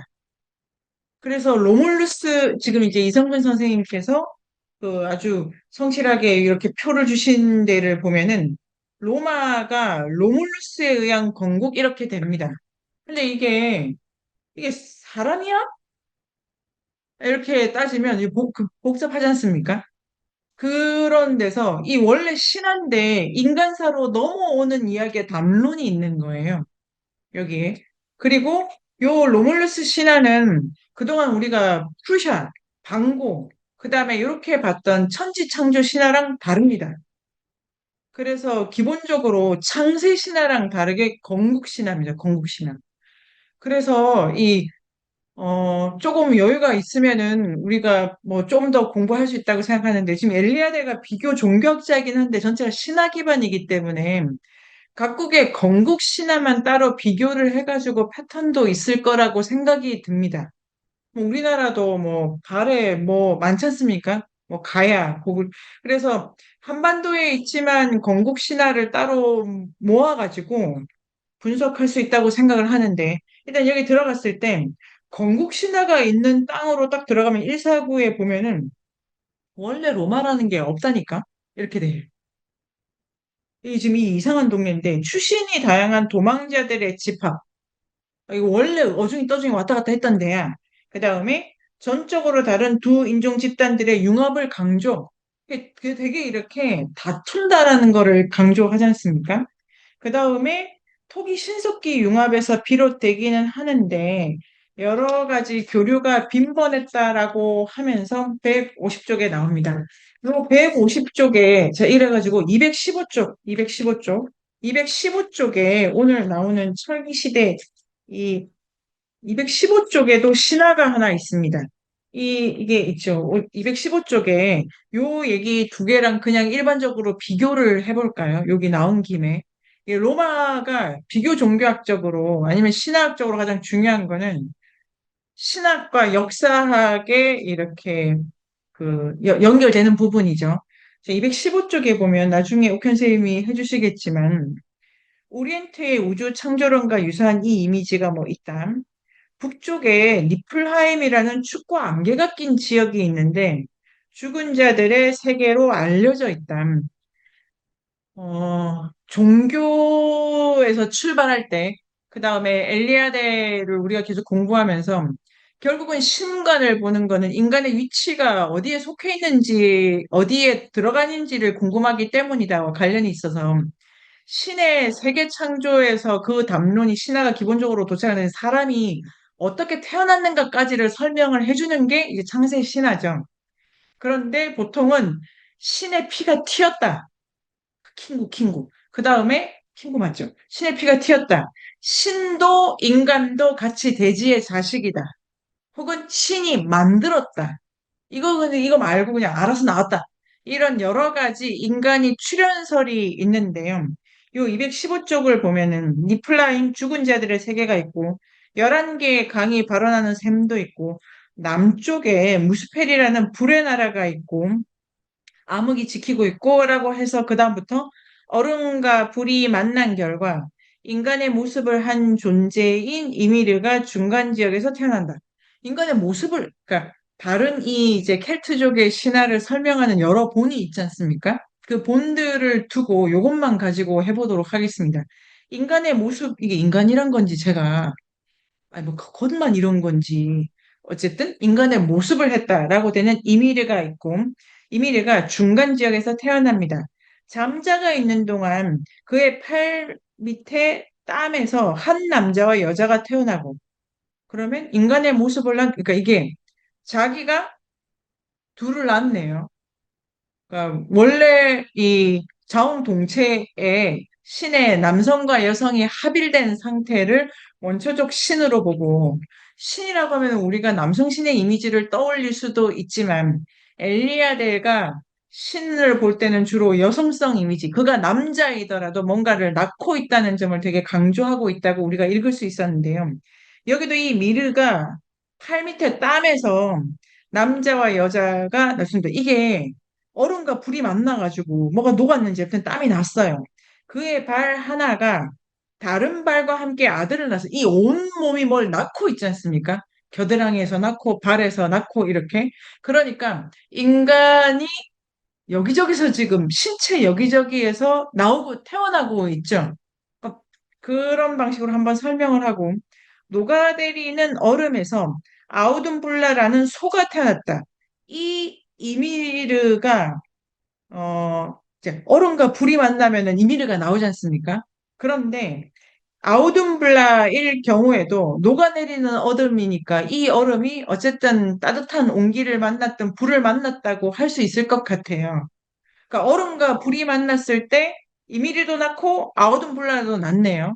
그래서 로물루스, 지금 이제 이성근 선생님께서 그 아주 성실하게 이렇게 표를 주신 데를 보면은 로마가 로물루스에 의한 건국 이렇게 됩니다. 근데 이게 사람이야? 이렇게 따지면 이게 복잡하지 않습니까? 그런 데서 이 원래 신화인데 인간사로 넘어오는 이야기의 담론이 있는 거예요. 여기에. 그리고 요 로물루스 신화는 그동안 우리가 푸샤, 방고, 그 다음에 이렇게 봤던 천지창조 신화랑 다릅니다. 그래서 기본적으로 창세 신화랑 다르게 건국 신화입니다. 건국 신화. 그래서 조금 여유가 있으면은 우리가 뭐 좀 더 공부할 수 있다고 생각하는데 지금 엘리아데가 비교 종교학자이긴 한데 전체가 신화 기반이기 때문에 각국의 건국 신화만 따로 비교를 해가지고 패턴도 있을 거라고 생각이 듭니다. 뭐 우리나라도 뭐 발에 뭐 많지 않습니까? 뭐 가야, 고글. 그래서 한반도에 있지만 건국 신화를 따로 모아가지고 분석할 수 있다고 생각을 하는데 일단 여기 들어갔을 때 건국 신화가 있는 땅으로 딱 들어가면 149에 보면은 원래 로마라는 게 없다니까? 이렇게 돼요. 이 지금 이 이상한 동네인데 출신이 다양한 도망자들의 집합. 이거 원래 어중이 떠중이 왔다 갔다 했던 데야. 그 다음에 전적으로 다른 두 인종 집단들의 융합을 강조. 그게 되게 이렇게 다툰다라는 거를 강조하지 않습니까? 그 다음에 토기 신석기 융합에서 비롯되기는 하는데 여러 가지 교류가 빈번했다라고 하면서 150쪽에 나옵니다. 요 150쪽에 자 이래가지고 215쪽, 215쪽, 215쪽에 오늘 나오는 철기 시대 이 215쪽에도 신화가 하나 있습니다. 이게 있죠. 215쪽에 요 얘기 두 개랑 그냥 일반적으로 비교를 해볼까요? 여기 나온 김에. 로마가 비교 종교학적으로 아니면 신화학적으로 가장 중요한 거는 신학과 역사학에 이렇게 연결되는 부분이죠. 215쪽에 보면 나중에 옥현 선생님이 해주시겠지만 오리엔트의 우주 창조론과 유사한 이 이미지가 뭐 있다. 북쪽에 니플하임이라는 춥고 안개가 낀 지역이 있는데 죽은 자들의 세계로 알려져 있다. 종교에서 출발할 때, 그 다음에 엘리아데를 우리가 계속 공부하면서 결국은 신관을 보는 거는 인간의 위치가 어디에 속해 있는지, 어디에 들어가는지를 궁금하기 때문이다. 관련이 있어서. 신의 세계 창조에서 그 담론이 신화가 기본적으로 도착하는 사람이 어떻게 태어났는가까지를 설명을 해주는 게 이제 창세 신화죠. 그런데 보통은 신의 피가 튀었다. 킹구. 그 다음에 킹구 맞죠? 신의 피가 튀었다. 신도 인간도 같이 대지의 자식이다. 혹은 신이 만들었다. 이거 말고 그냥 알아서 나왔다. 이런 여러 가지 인간이 출현설이 있는데요. 요 215쪽을 보면은 니플라임 죽은 자들의 세계가 있고 11개의 강이 발원하는 샘도 있고 남쪽에 무스펠이라는 불의 나라가 있고 암흑이 지키고 있고라고 해서 그다음부터 얼음과 불이 만난 결과 인간의 모습을 한 존재인 이미르가 중간 지역에서 태어난다. 인간의 모습을, 그러니까 다른 이 이제 켈트족의 신화를 설명하는 여러 본이 있지 않습니까? 그 본들을 두고 이것만 가지고 해보도록 하겠습니다. 인간의 모습, 이게 인간이란 건지 제가, 아니 뭐 겉만 이런 건지, 어쨌든 인간의 모습을 했다라고 되는 이미르가 있고, 이미르가 중간 지역에서 태어납니다. 잠자가 있는 동안 그의 팔 밑에 땀에서 한 남자와 여자가 태어나고, 그러면 인간의 모습을 그러니까 이게 자기가 둘을 낳네요. 그러니까 원래 이 자웅동체에 신의 남성과 여성이 합일된 상태를 원초적 신으로 보고 신이라고 하면 우리가 남성 신의 이미지를 떠올릴 수도 있지만 엘리아델가 신을 볼 때는 주로 여성성 이미지, 그가 남자이더라도 뭔가를 낳고 있다는 점을 되게 강조하고 있다고 우리가 읽을 수 있었는데요. 여기도 이 미르가 팔 밑에 땀에서 남자와 여자가 났습니다. 이게 얼음과 불이 만나가지고 뭐가 녹았는지 하여튼 땀이 났어요. 그의 발 하나가 다른 발과 함께 아들을 낳아서 이 온몸이 뭘 낳고 있지 않습니까? 겨드랑이에서 낳고 발에서 낳고 이렇게. 그러니까 인간이 여기저기서 지금 신체 여기저기에서 나오고 태어나고 있죠. 그러니까 그런 방식으로 한번 설명을 하고 녹아내리는 얼음에서 아우둔블라라는 소가 태어났다. 이 이미르가 이제 얼음과 불이 만나면은 이미르가 나오지 않습니까? 그런데 아우둔블라일 경우에도 녹아내리는 얼음이니까 이 얼음이 어쨌든 따뜻한 온기를 만났든 불을 만났다고 할 수 있을 것 같아요. 그러니까 얼음과 불이 만났을 때 이미리도 낳고 아우둔블라도 낳네요.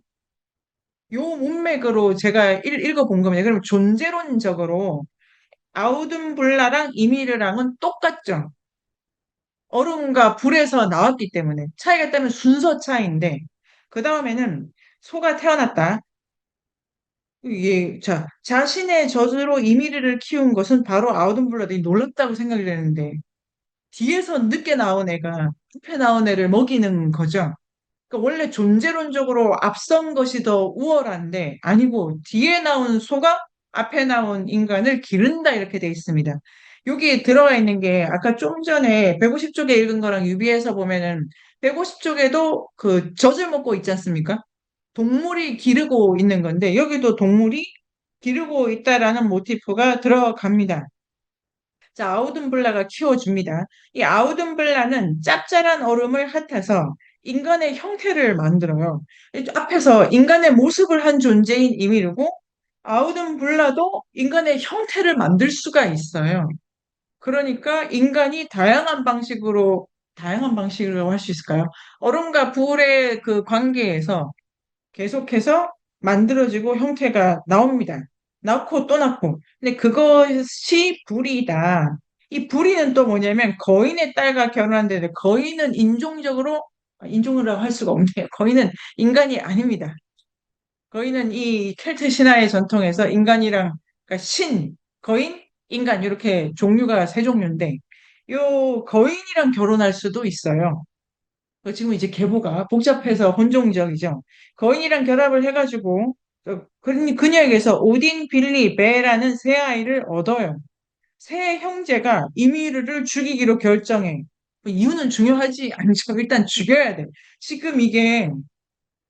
요 문맥으로 제가 읽어본 겁니다. 그럼 존재론적으로 아우둔블라랑 이미르랑은 똑같죠. 얼음과 불에서 나왔기 때문에 차이가 있다면 순서 차이인데 그 다음에는 소가 태어났다. 자, 자신의 젖으로 이미르를 키운 것은 바로 아우둔블라더니 놀랍다고 생각이 되는데 뒤에서 늦게 나온 애가 앞에 나온 애를 먹이는 거죠. 그러니까 원래 존재론적으로 앞선 것이 더 우월한데 아니고 뒤에 나온 소가 앞에 나온 인간을 기른다 이렇게 돼 있습니다. 여기 들어가 있는 게 아까 좀 전에 150쪽에 읽은 거랑 유비해서 보면은 150쪽에도 그 젖을 먹고 있지 않습니까? 동물이 기르고 있는 건데 여기도 동물이 기르고 있다라는 모티프가 들어갑니다. 자, 아우둔블라가 키워줍니다. 이 아우둔블라는 짭짤한 얼음을 핫아서 인간의 형태를 만들어요. 이 앞에서 인간의 모습을 한 존재인 이미르고 아우둔블라도 인간의 형태를 만들 수가 있어요. 그러니까 인간이 다양한 방식으로 할 수 있을까요? 얼음과 불의 그 관계에서 계속해서 만들어지고 형태가 나옵니다. 낳고 또 낳고. 근데 그것이 불이다. 이 불이는 또 뭐냐면 거인의 딸과 결혼한데 거인은 인종으로 할 수가 없네요. 거인은 인간이 아닙니다. 거인은 이 켈트 신화의 전통에서 인간이랑 그러니까 거인, 인간 이렇게 종류가 세 종류인데 요 거인이랑 결혼할 수도 있어요. 지금 이제 계보가 복잡해서 혼종적이죠. 거인이랑 결합을 해가지고 그녀에게서 오딘, 빌리, 베라는 세 아이를 얻어요. 세 형제가 이미르를 죽이기로 결정해. 이유는 중요하지 않죠. 일단 죽여야 돼. 지금 이게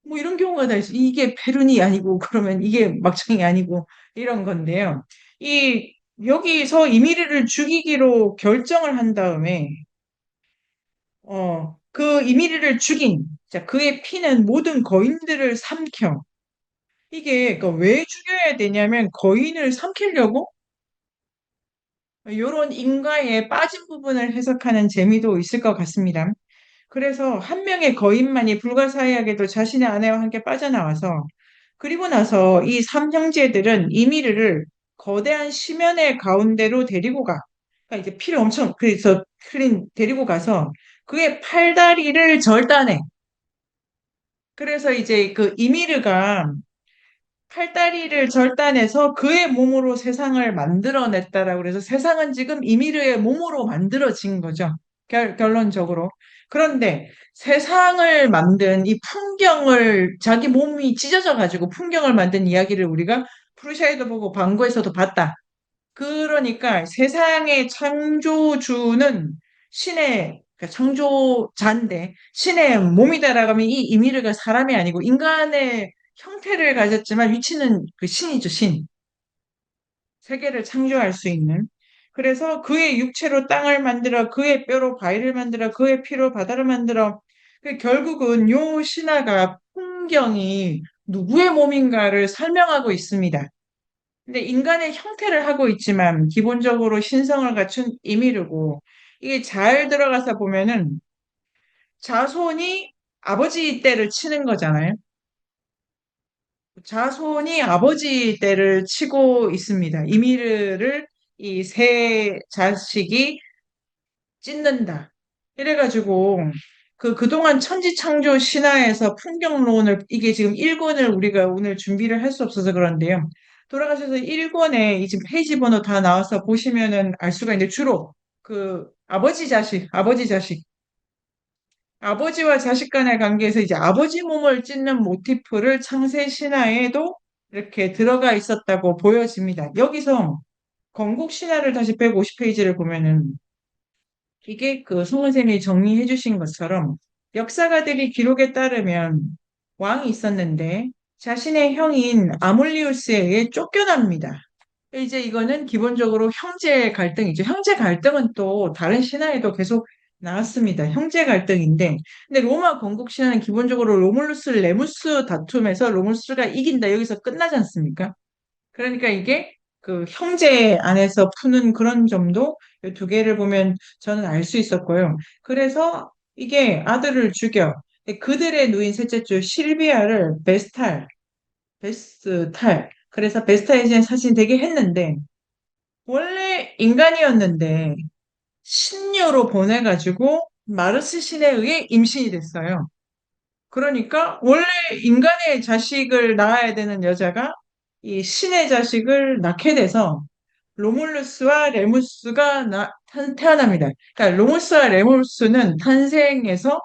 뭐 이런 경우가 다 있어. 이게 페룬이 아니고 그러면 이게 막창이 아니고 이런 건데요. 이 여기서 이미르를 죽이기로 결정을 한 다음에 그 이미리를 죽인, 자, 그의 피는 모든 거인들을 삼켜. 이게, 왜 죽여야 되냐면, 거인을 삼키려고? 이런 인과에 빠진 부분을 해석하는 재미도 있을 것 같습니다. 그래서 한 명의 거인만이 불가사의하게도 자신의 아내와 함께 빠져나와서, 그리고 나서 이 삼형제들은 이미르를 거대한 심연의 가운데로 데리고 가. 그러니까 이제 피를 엄청, 그래서 데리고 가서 그의 팔다리를 절단해. 그래서 이제 그 이미르가 팔다리를 절단해서 그의 몸으로 세상을 만들어냈다라고 그래서 세상은 지금 이미르의 몸으로 만들어진 거죠. 결론적으로. 그런데 세상을 만든 이 풍경을 자기 몸이 찢어져 가지고 풍경을 만든 이야기를 우리가 프루시아에도 보고 방고에서도 봤다. 그러니까 세상의 창조주는 그러니까 창조자인데 신의 몸이다라고 하면 이 이미르가 사람이 아니고 인간의 형태를 가졌지만 위치는 그 신이죠, 신. 세계를 창조할 수 있는. 그래서 그의 육체로 땅을 만들어 그의 뼈로 바위를 만들어 그의 피로 바다를 만들어 결국은 요 신화가 풍경이 누구의 몸인가를 설명하고 있습니다. 근데 인간의 형태를 하고 있지만 기본적으로 신성을 갖춘 이미르고 이게 잘 들어가서 보면은 자손이 아버지 때를 치는 거잖아요. 자손이 아버지 때를 치고 있습니다. 이미르를 이 세 자식이 찢는다. 이래가지고 그동안 천지창조 신화에서 풍경론을 이게 지금 1권을 우리가 오늘 준비를 할 수 없어서 그런데요. 돌아가셔서 1권에 이 지금 페이지 번호 다 나와서 보시면은 알 수가 있는데 주로 그 아버지와 자식 간의 관계에서 이제 아버지 몸을 찢는 모티프를 창세 신화에도 이렇게 들어가 있었다고 보여집니다. 여기서 건국 신화를 다시 150페이지를 보면은 이게 그 송 선생님이 정리해 주신 것처럼 역사가들이 기록에 따르면 왕이 있었는데 자신의 형인 아몰리우스에 의해 쫓겨납니다. 이제 이거는 기본적으로 형제 갈등이죠. 형제 갈등은 또 다른 신화에도 계속 나왔습니다. 형제 갈등인데, 근데 로마 건국 신화는 기본적으로 로물루스 레무스 다툼에서 로물루스가 이긴다. 여기서 끝나지 않습니까? 그러니까 이게 그 형제 안에서 푸는 그런 점도 이 두 개를 보면 저는 알 수 있었고요. 그래서 이게 아들을 죽여 그들의 누인 셋째 주 실비아를 베스탈. 그래서 베스탈에 사실 되게 했는데 원래 인간이었는데 신녀로 보내가지고 마르스 신에 의해 임신이 됐어요. 그러니까 원래 인간의 자식을 낳아야 되는 여자가 이 신의 자식을 낳게 돼서 로물루스와 레무스가 태어납니다. 그러니까 로물스와 레무스는 탄생에서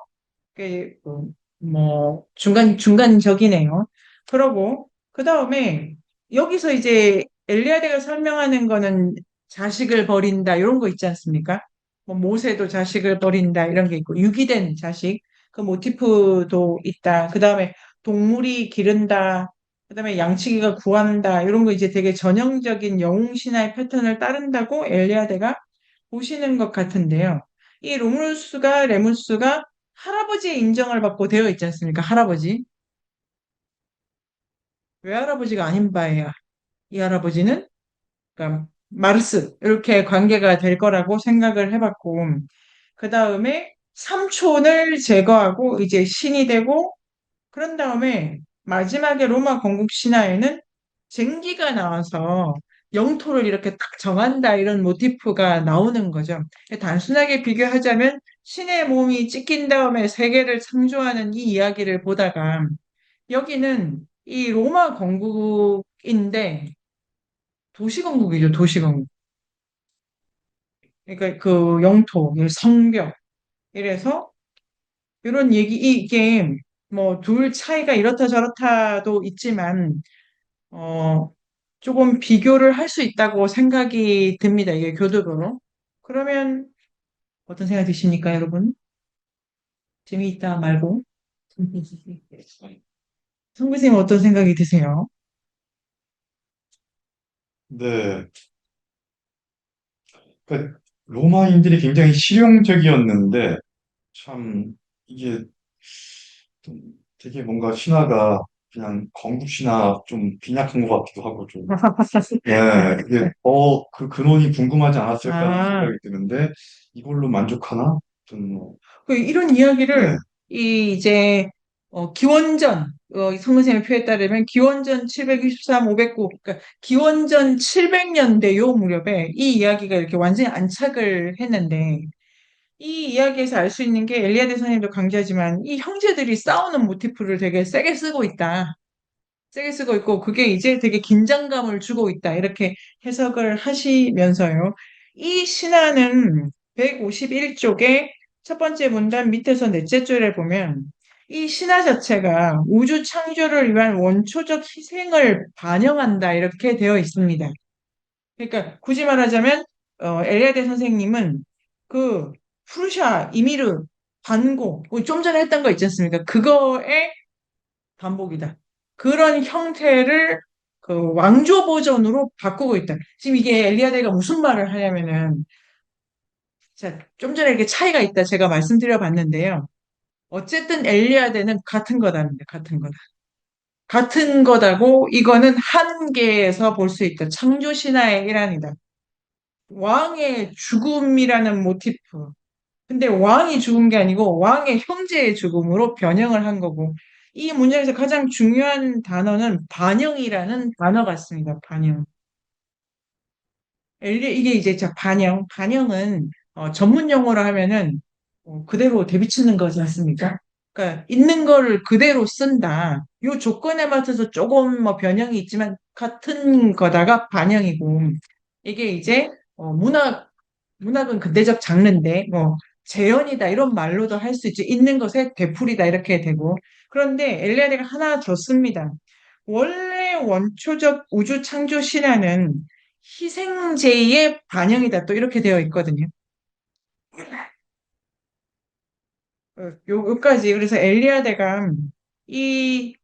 뭐 중간적이네요. 그러고 그 다음에 여기서 이제 엘리야드가 설명하는 거는 자식을 버린다 이런 거 있지 않습니까? 뭐 모세도 자식을 버린다 이런 게 있고 유기된 자식 그 모티프도 있다. 그 다음에 동물이 기른다. 그 다음에 양치기가 구한다. 이런 거 이제 되게 전형적인 영웅 신화의 패턴을 따른다고 엘리야드가 보시는 것 같은데요. 이 로물루스가 레무스가 할아버지의 인정을 받고 되어 있지 않습니까? 할아버지. 외할아버지가 아닌 바에야 이 할아버지는 그러니까 마르스 이렇게 관계가 될 거라고 생각을 해봤고 그 다음에 삼촌을 제거하고 이제 신이 되고 그런 다음에 마지막에 로마 건국 신화에는 쟁기가 나와서 영토를 이렇게 딱 정한다 이런 모티프가 나오는 거죠. 단순하게 비교하자면 신의 몸이 찢긴 다음에 세계를 창조하는 이 이야기를 보다가 여기는 이 로마 건국인데 도시건국이죠, 도시건국. 그러니까 그 영토, 이 성벽. 이래서 이런 얘기, 이게 뭐 둘 차이가 이렇다 저렇다도 있지만 어, 조금 비교를 할 수 있다고 생각이 듭니다. 이게 교도로로. 그러면 어떤 생각 드십니까, 여러분? 재미있다 말고. 성 교수님 어떤 생각이 드세요? 네. 그러니까 로마인들이 굉장히 실용적이었는데 참 이게 좀 되게 뭔가 신화가 그냥 건국 신화 좀 빈약한 것 같기도 하고 좀 예, 이게 그 근원이 궁금하지 않았을까라는 아, 생각이 드는데 이걸로 만족하나? 좀 뭐, 이런 네, 이야기를 이제 기원전 성 선생님의 표에 따르면 기원전 723, 509, 그러니까 기원전 700년대 요 무렵에 이 이야기가 이렇게 완전히 안착을 했는데 이 이야기에서 알 수 있는 게 엘리야드 선생님도 강조하지만 이 형제들이 싸우는 모티프를 되게 세게 쓰고 있다. 세게 쓰고 있고 그게 이제 되게 긴장감을 주고 있다. 이렇게 해석을 하시면서요. 이 신화는 151쪽의 첫 번째 문단 밑에서 넷째 줄에 보면 이 신화 자체가 우주 창조를 위한 원초적 희생을 반영한다. 이렇게 되어 있습니다. 그러니까 굳이 말하자면 엘리아데 선생님은 그 프루샤, 이미르, 반고 좀 전에 했던 거 있지 않습니까? 그거의 반복이다. 그런 형태를 그 왕조 버전으로 바꾸고 있다. 지금 이게 엘리아데가 무슨 말을 하냐면은 자, 좀 전에 이렇게 차이가 있다 제가 말씀드려 봤는데요. 어쨌든 엘리아데는 같은 거다입니다. 같은 거다. 같은 거다고 이거는 한계에서 볼 수 있다. 창조 신화의 일환이다. 왕의 죽음이라는 모티프. 근데 왕이 죽은 게 아니고 왕의 형제의 죽음으로 변형을 한 거고 이 문장에서 가장 중요한 단어는 반영이라는 단어 같습니다. 반영. 이게 이제 반영은 전문 용어로 하면은 그대로 대비치는 거지 않습니까? 그러니까 있는 거를 그대로 쓴다. 요 조건에 맞춰서 조금 뭐 변형이 있지만 같은 거다가 반영이고 이게 이제 문학은 근대적 장르인데 뭐 재현이다 이런 말로도 할 수 있지 있는 것에 되풀이다 이렇게 되고 그런데 엘리아드가 하나 더 씁니다. 원래 원초적 우주 창조 신화는 희생제의 반영이다 또 이렇게 되어 있거든요. 요까지 그래서 엘리아드가 이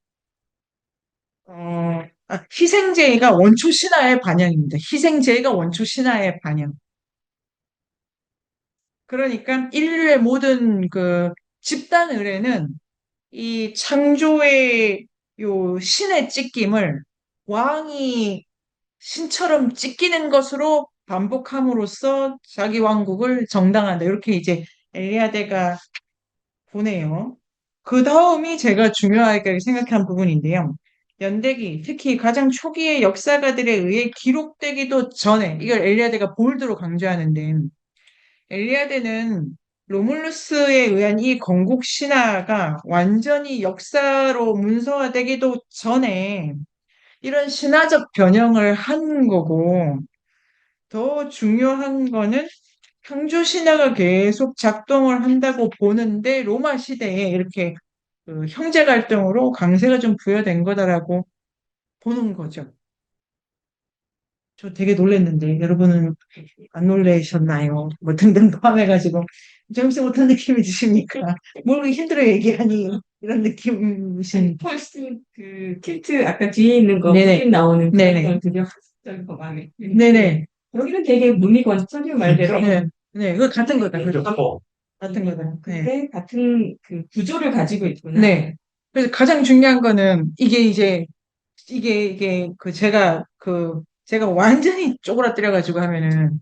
희생제의가 원초 신화의 반영입니다. 희생제의가 원초 신화의 반영. 그러니까 인류의 모든 그 집단 의례는 이 창조의 요 신의 찢김을 왕이 신처럼 찢기는 것으로 반복함으로써 자기 왕국을 정당한다. 이렇게 이제 엘리아데가 보내요. 그 다음이 제가 중요하게 생각한 부분인데요. 연대기, 특히 가장 초기의 역사가들에 의해 기록되기도 전에, 이걸 엘리아데가 볼드로 강조하는데, 엘리아드는 로물루스에 의한 이 건국 신화가 완전히 역사로 문서화되기도 전에 이런 신화적 변형을 한 거고, 더 중요한 거는 창조 신화가 계속 작동을 한다고 보는데 로마 시대에 이렇게 그 형제 갈등으로 강세가 좀 부여된 거다라고 보는 거죠. 저 되게 놀랐는데 여러분은 안 놀라셨나요? 뭐 등등 포함해가지고 점심 어떤 느낌이 드십니까? 뭘 그렇게 힘들어 얘기하니 이런 느낌이신. 펄스 그 킬트 아까 뒤에 있는 거 네네. 그림 나오는 네네. 그런 되게 학습적인 거 마음에 네네. 여기는 되게 문이관적인 말대로 네. 네. 그거 같은 거다. 그죠? 그렇죠. 같은 거다. 네. 근데 같은 그 구조를 가지고 있구나. 네. 그래서 가장 중요한 거는 이게 그 제가 완전히 쪼그라뜨려 가지고 하면은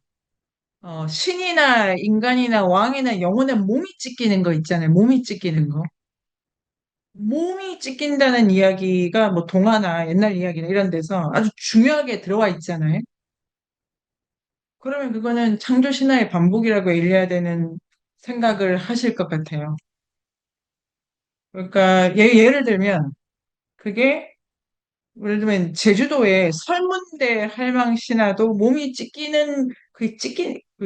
신이나 인간이나 왕이나 영혼의 몸이 찢기는 거 있잖아요. 몸이 찢기는 거. 몸이 찢긴다는 이야기가 뭐 동화나 옛날 이야기나 이런 데서 아주 중요하게 들어와 있잖아요. 그러면 그거는 창조 신화의 반복이라고 일해야 되는 생각을 하실 것 같아요. 그러니까 예를 들면 그게 예를 들면 제주도의 설문대 할망신화도 몸이 찢기는 그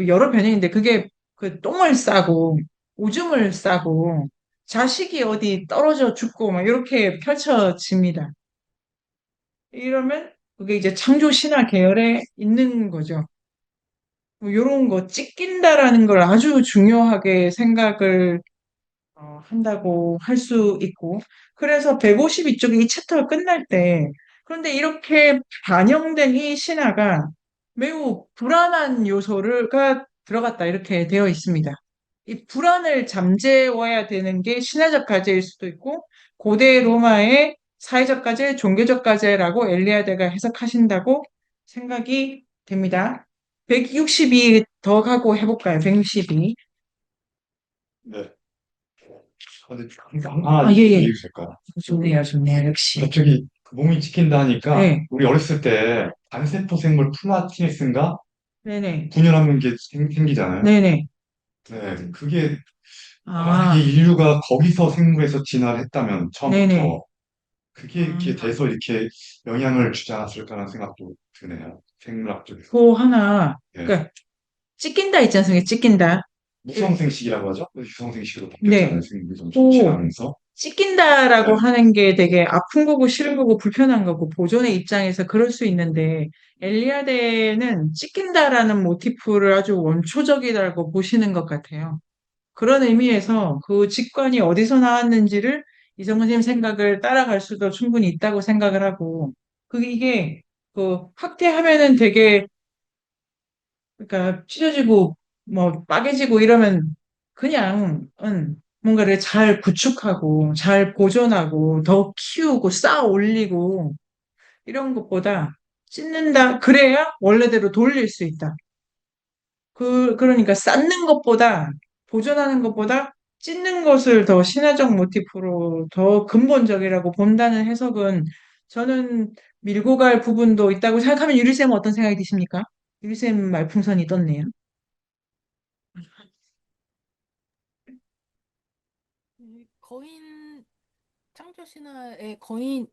여러 변형인데 그게 그 똥을 싸고 오줌을 싸고 자식이 어디 떨어져 죽고 막 이렇게 펼쳐집니다. 이러면 그게 이제 창조 신화 계열에 있는 거죠. 뭐 이런 거 찢긴다라는 걸 아주 중요하게 생각을 한다고 할 수 있고, 그래서 152쪽에 이 챕터가 끝날 때, 그런데 이렇게 반영된 이 신화가 매우 불안한 요소가 들어갔다, 이렇게 되어 있습니다. 이 불안을 잠재워야 되는 게 신화적 가제일 수도 있고, 고대 로마의 사회적 가제, 종교적 가제라고 엘리아드가 해석하신다고 생각이 됩니다. 162 더 가고 해볼까요? 162. 네. 근데 하나 아, 예, 예. 얘기해 줄까요? 좋네요, 좋네요, 역시. 저쪽이 그 몸이 지킨다 하니까 네, 우리 어렸을 때 단세포 생물 플라티네스인가 네네, 분열하는 게 생기잖아요. 네네. 네, 그게 만약에 아, 인류가 거기서 생물에서 진화를 했다면 네네. 처음부터 그게 이렇게 돼서 이렇게 영향을 주지 않았을까라는 생각도 드네요. 생물학 쪽에서. 그 하나, 예. 그러니까 찢긴다 있지 않습니까? 찢긴다. 무성생식이라고 하죠. 유성생식으로 바뀌었잖아요. 네. 생물이 좀 그 진화하면서. 찢긴다라고 네. 하는 게 되게 아픈 거고 싫은 거고 불편한 거고 보존의 입장에서 그럴 수 있는데 엘리아데는 찢긴다라는 모티프를 아주 원초적이라고 보시는 것 같아요. 그런 의미에서 그 직관이 어디서 나왔는지를 이성근 선생님 생각을 따라갈 수도 충분히 있다고 생각을 하고 그게 이게 그 확대하면은 되게 그러니까 찢어지고 뭐 빠개지고 이러면 그냥 뭔가를 잘 구축하고 잘 보존하고 더 키우고 쌓아 올리고 이런 것보다 찢는다 그래야 원래대로 돌릴 수 있다. 그러니까 쌓는 것보다 보존하는 것보다 찢는 것을 더 신화적 모티프로 더 근본적이라고 본다는 해석은 저는 밀고 갈 부분도 있다고 생각하면 유리쌤은 어떤 생각이 드십니까? 유리쌤 말풍선이 떴네요. 거인 창조 창조 신화에 거인이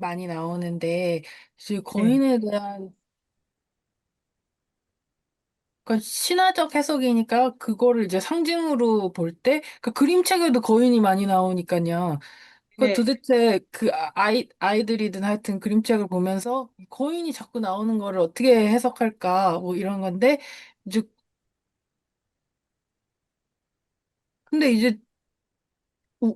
많이 나오는데 이제 네, 거인에 대한 그러니까 신화적 해석이니까 그거를 이제 상징으로 볼 때, 그 그림책에도 거인이 많이 나오니까요. 그 네, 도대체 그 아이들이든 하여튼 그림책을 보면서 거인이 자꾸 나오는 거를 어떻게 해석할까 뭐 이런 건데 이제 근데 이제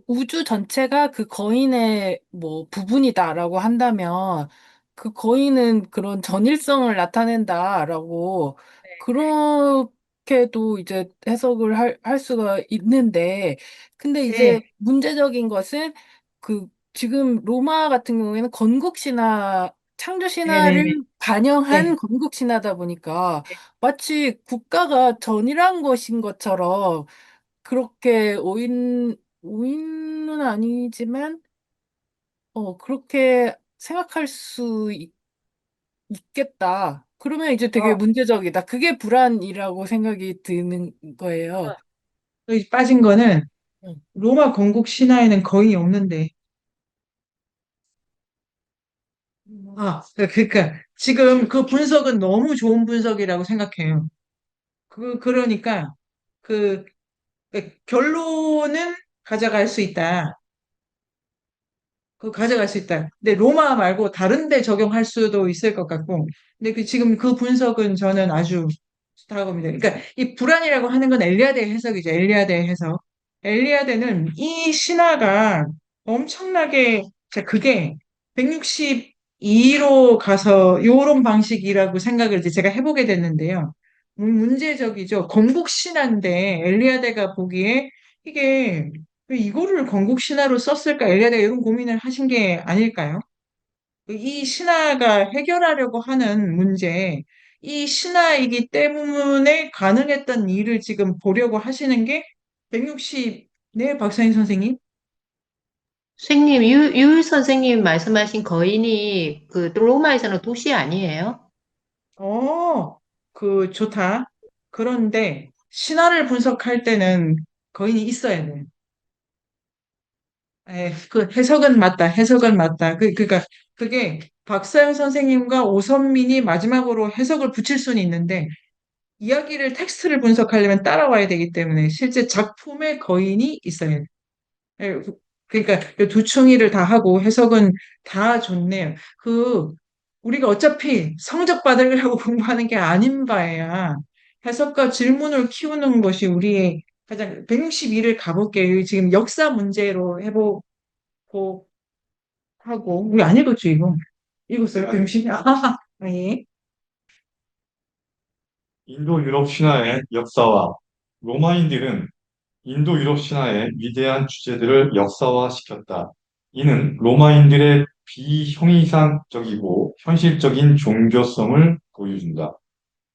우주 전체가 그 거인의 뭐 부분이다라고 한다면 그 거인은 그런 전일성을 나타낸다라고 그렇게도 이제 해석을 할 수가 있는데 근데 이제 네, 문제적인 것은 그 지금 로마 같은 경우에는 건국 신화 창조 네, 네, 신화를 네, 반영한 네. 건국 신화다 보니까 마치 국가가 전이란 것인 것처럼 그렇게 오인은 아니지만, 그렇게 생각할 수 있겠다. 그러면 이제 되게 어, 문제적이다. 그게 불안이라고 생각이 드는 거예요. 여기 빠진 거는 응. 로마 건국 신화에는 거인이 없는데. 그러니까 지금 그 분석은 너무 좋은 분석이라고 생각해요. 그러니까 그 결론은 가져갈 수 있다. 가져갈 수 있다. 근데 로마 말고 다른 데 적용할 수도 있을 것 같고. 근데 지금 그 분석은 저는 아주 좋다고 봅니다. 그러니까 이 불안이라고 하는 건 엘리아드의 해석이죠. 엘리아드의 해석. 엘리아드는 이 신화가 엄청나게, 자, 그게 162로 가서 요런 방식이라고 생각을 이제 제가 해보게 됐는데요. 문제적이죠. 건국 신화인데 엘리아드가 보기에 이게 왜 이거를 건국 신화로 썼을까? 엘리아드가 이런 고민을 하신 게 아닐까요? 이 신화가 해결하려고 하는 문제, 이 신화이기 때문에 가능했던 일을 지금 보려고 하시는 게 160, 네, 박사인 선생님? 선생님, 유 선생님 말씀하신 거인이 그 로마에서는 도시 아니에요? 어, 좋다. 그런데 신화를 분석할 때는 거인이 있어야 돼. 해석은 맞다. 해석은 맞다. 그러니까 그게 박사영 선생님과 오선민이 마지막으로 해석을 붙일 수는 있는데 이야기를 텍스트를 분석하려면 따라와야 되기 때문에 실제 작품의 거인이 있어야 돼. 예, 그러니까 두 충의를 다 하고 해석은 다 좋네요. 우리가 어차피 성적 받으려고 공부하는 게 아닌 바에야 해석과 질문을 키우는 것이 우리의 가장 162를 가볼게요. 지금 역사 문제로 해보고 하고 우리 안 읽었죠 이거? 읽었어요? 162? 예. 인도 유럽 신화의 역사와 로마인들은 인도 유럽 신화의 위대한 주제들을 역사화시켰다. 이는 로마인들의 비형이상적이고 현실적인 종교성을 보여준다.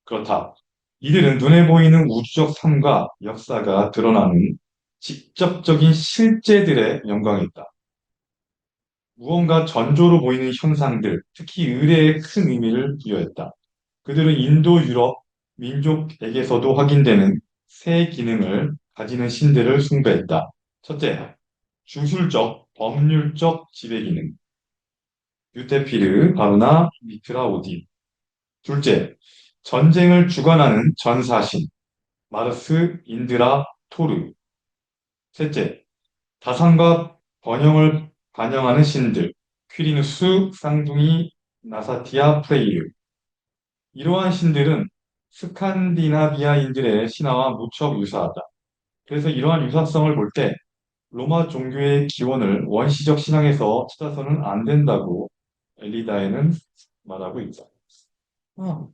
그렇다. 이들은 눈에 보이는 우주적 삶과 역사가 드러나는 직접적인 실제들에 영광했다. 무언가 전조로 보이는 현상들, 특히 의례에 큰 의미를 부여했다. 그들은 인도 유럽 민족에게서도 확인되는 세 기능을 가지는 신들을 숭배했다. 첫째, 주술적, 법률적 지배 기능, 유테피르, 바루나, 미트라, 오딘. 둘째, 전쟁을 주관하는 전사신, 마르스, 인드라, 토르. 셋째, 다산과 번영을 반영하는 신들, 퀴리누스, 쌍둥이, 나사티아, 프레이르. 이러한 신들은 스칸디나비아인들의 신화와 무척 유사하다. 그래서 이러한 유사성을 볼 때 로마 종교의 기원을 원시적 신앙에서 찾아서는 안 된다고 엘리다에는 말하고 있다.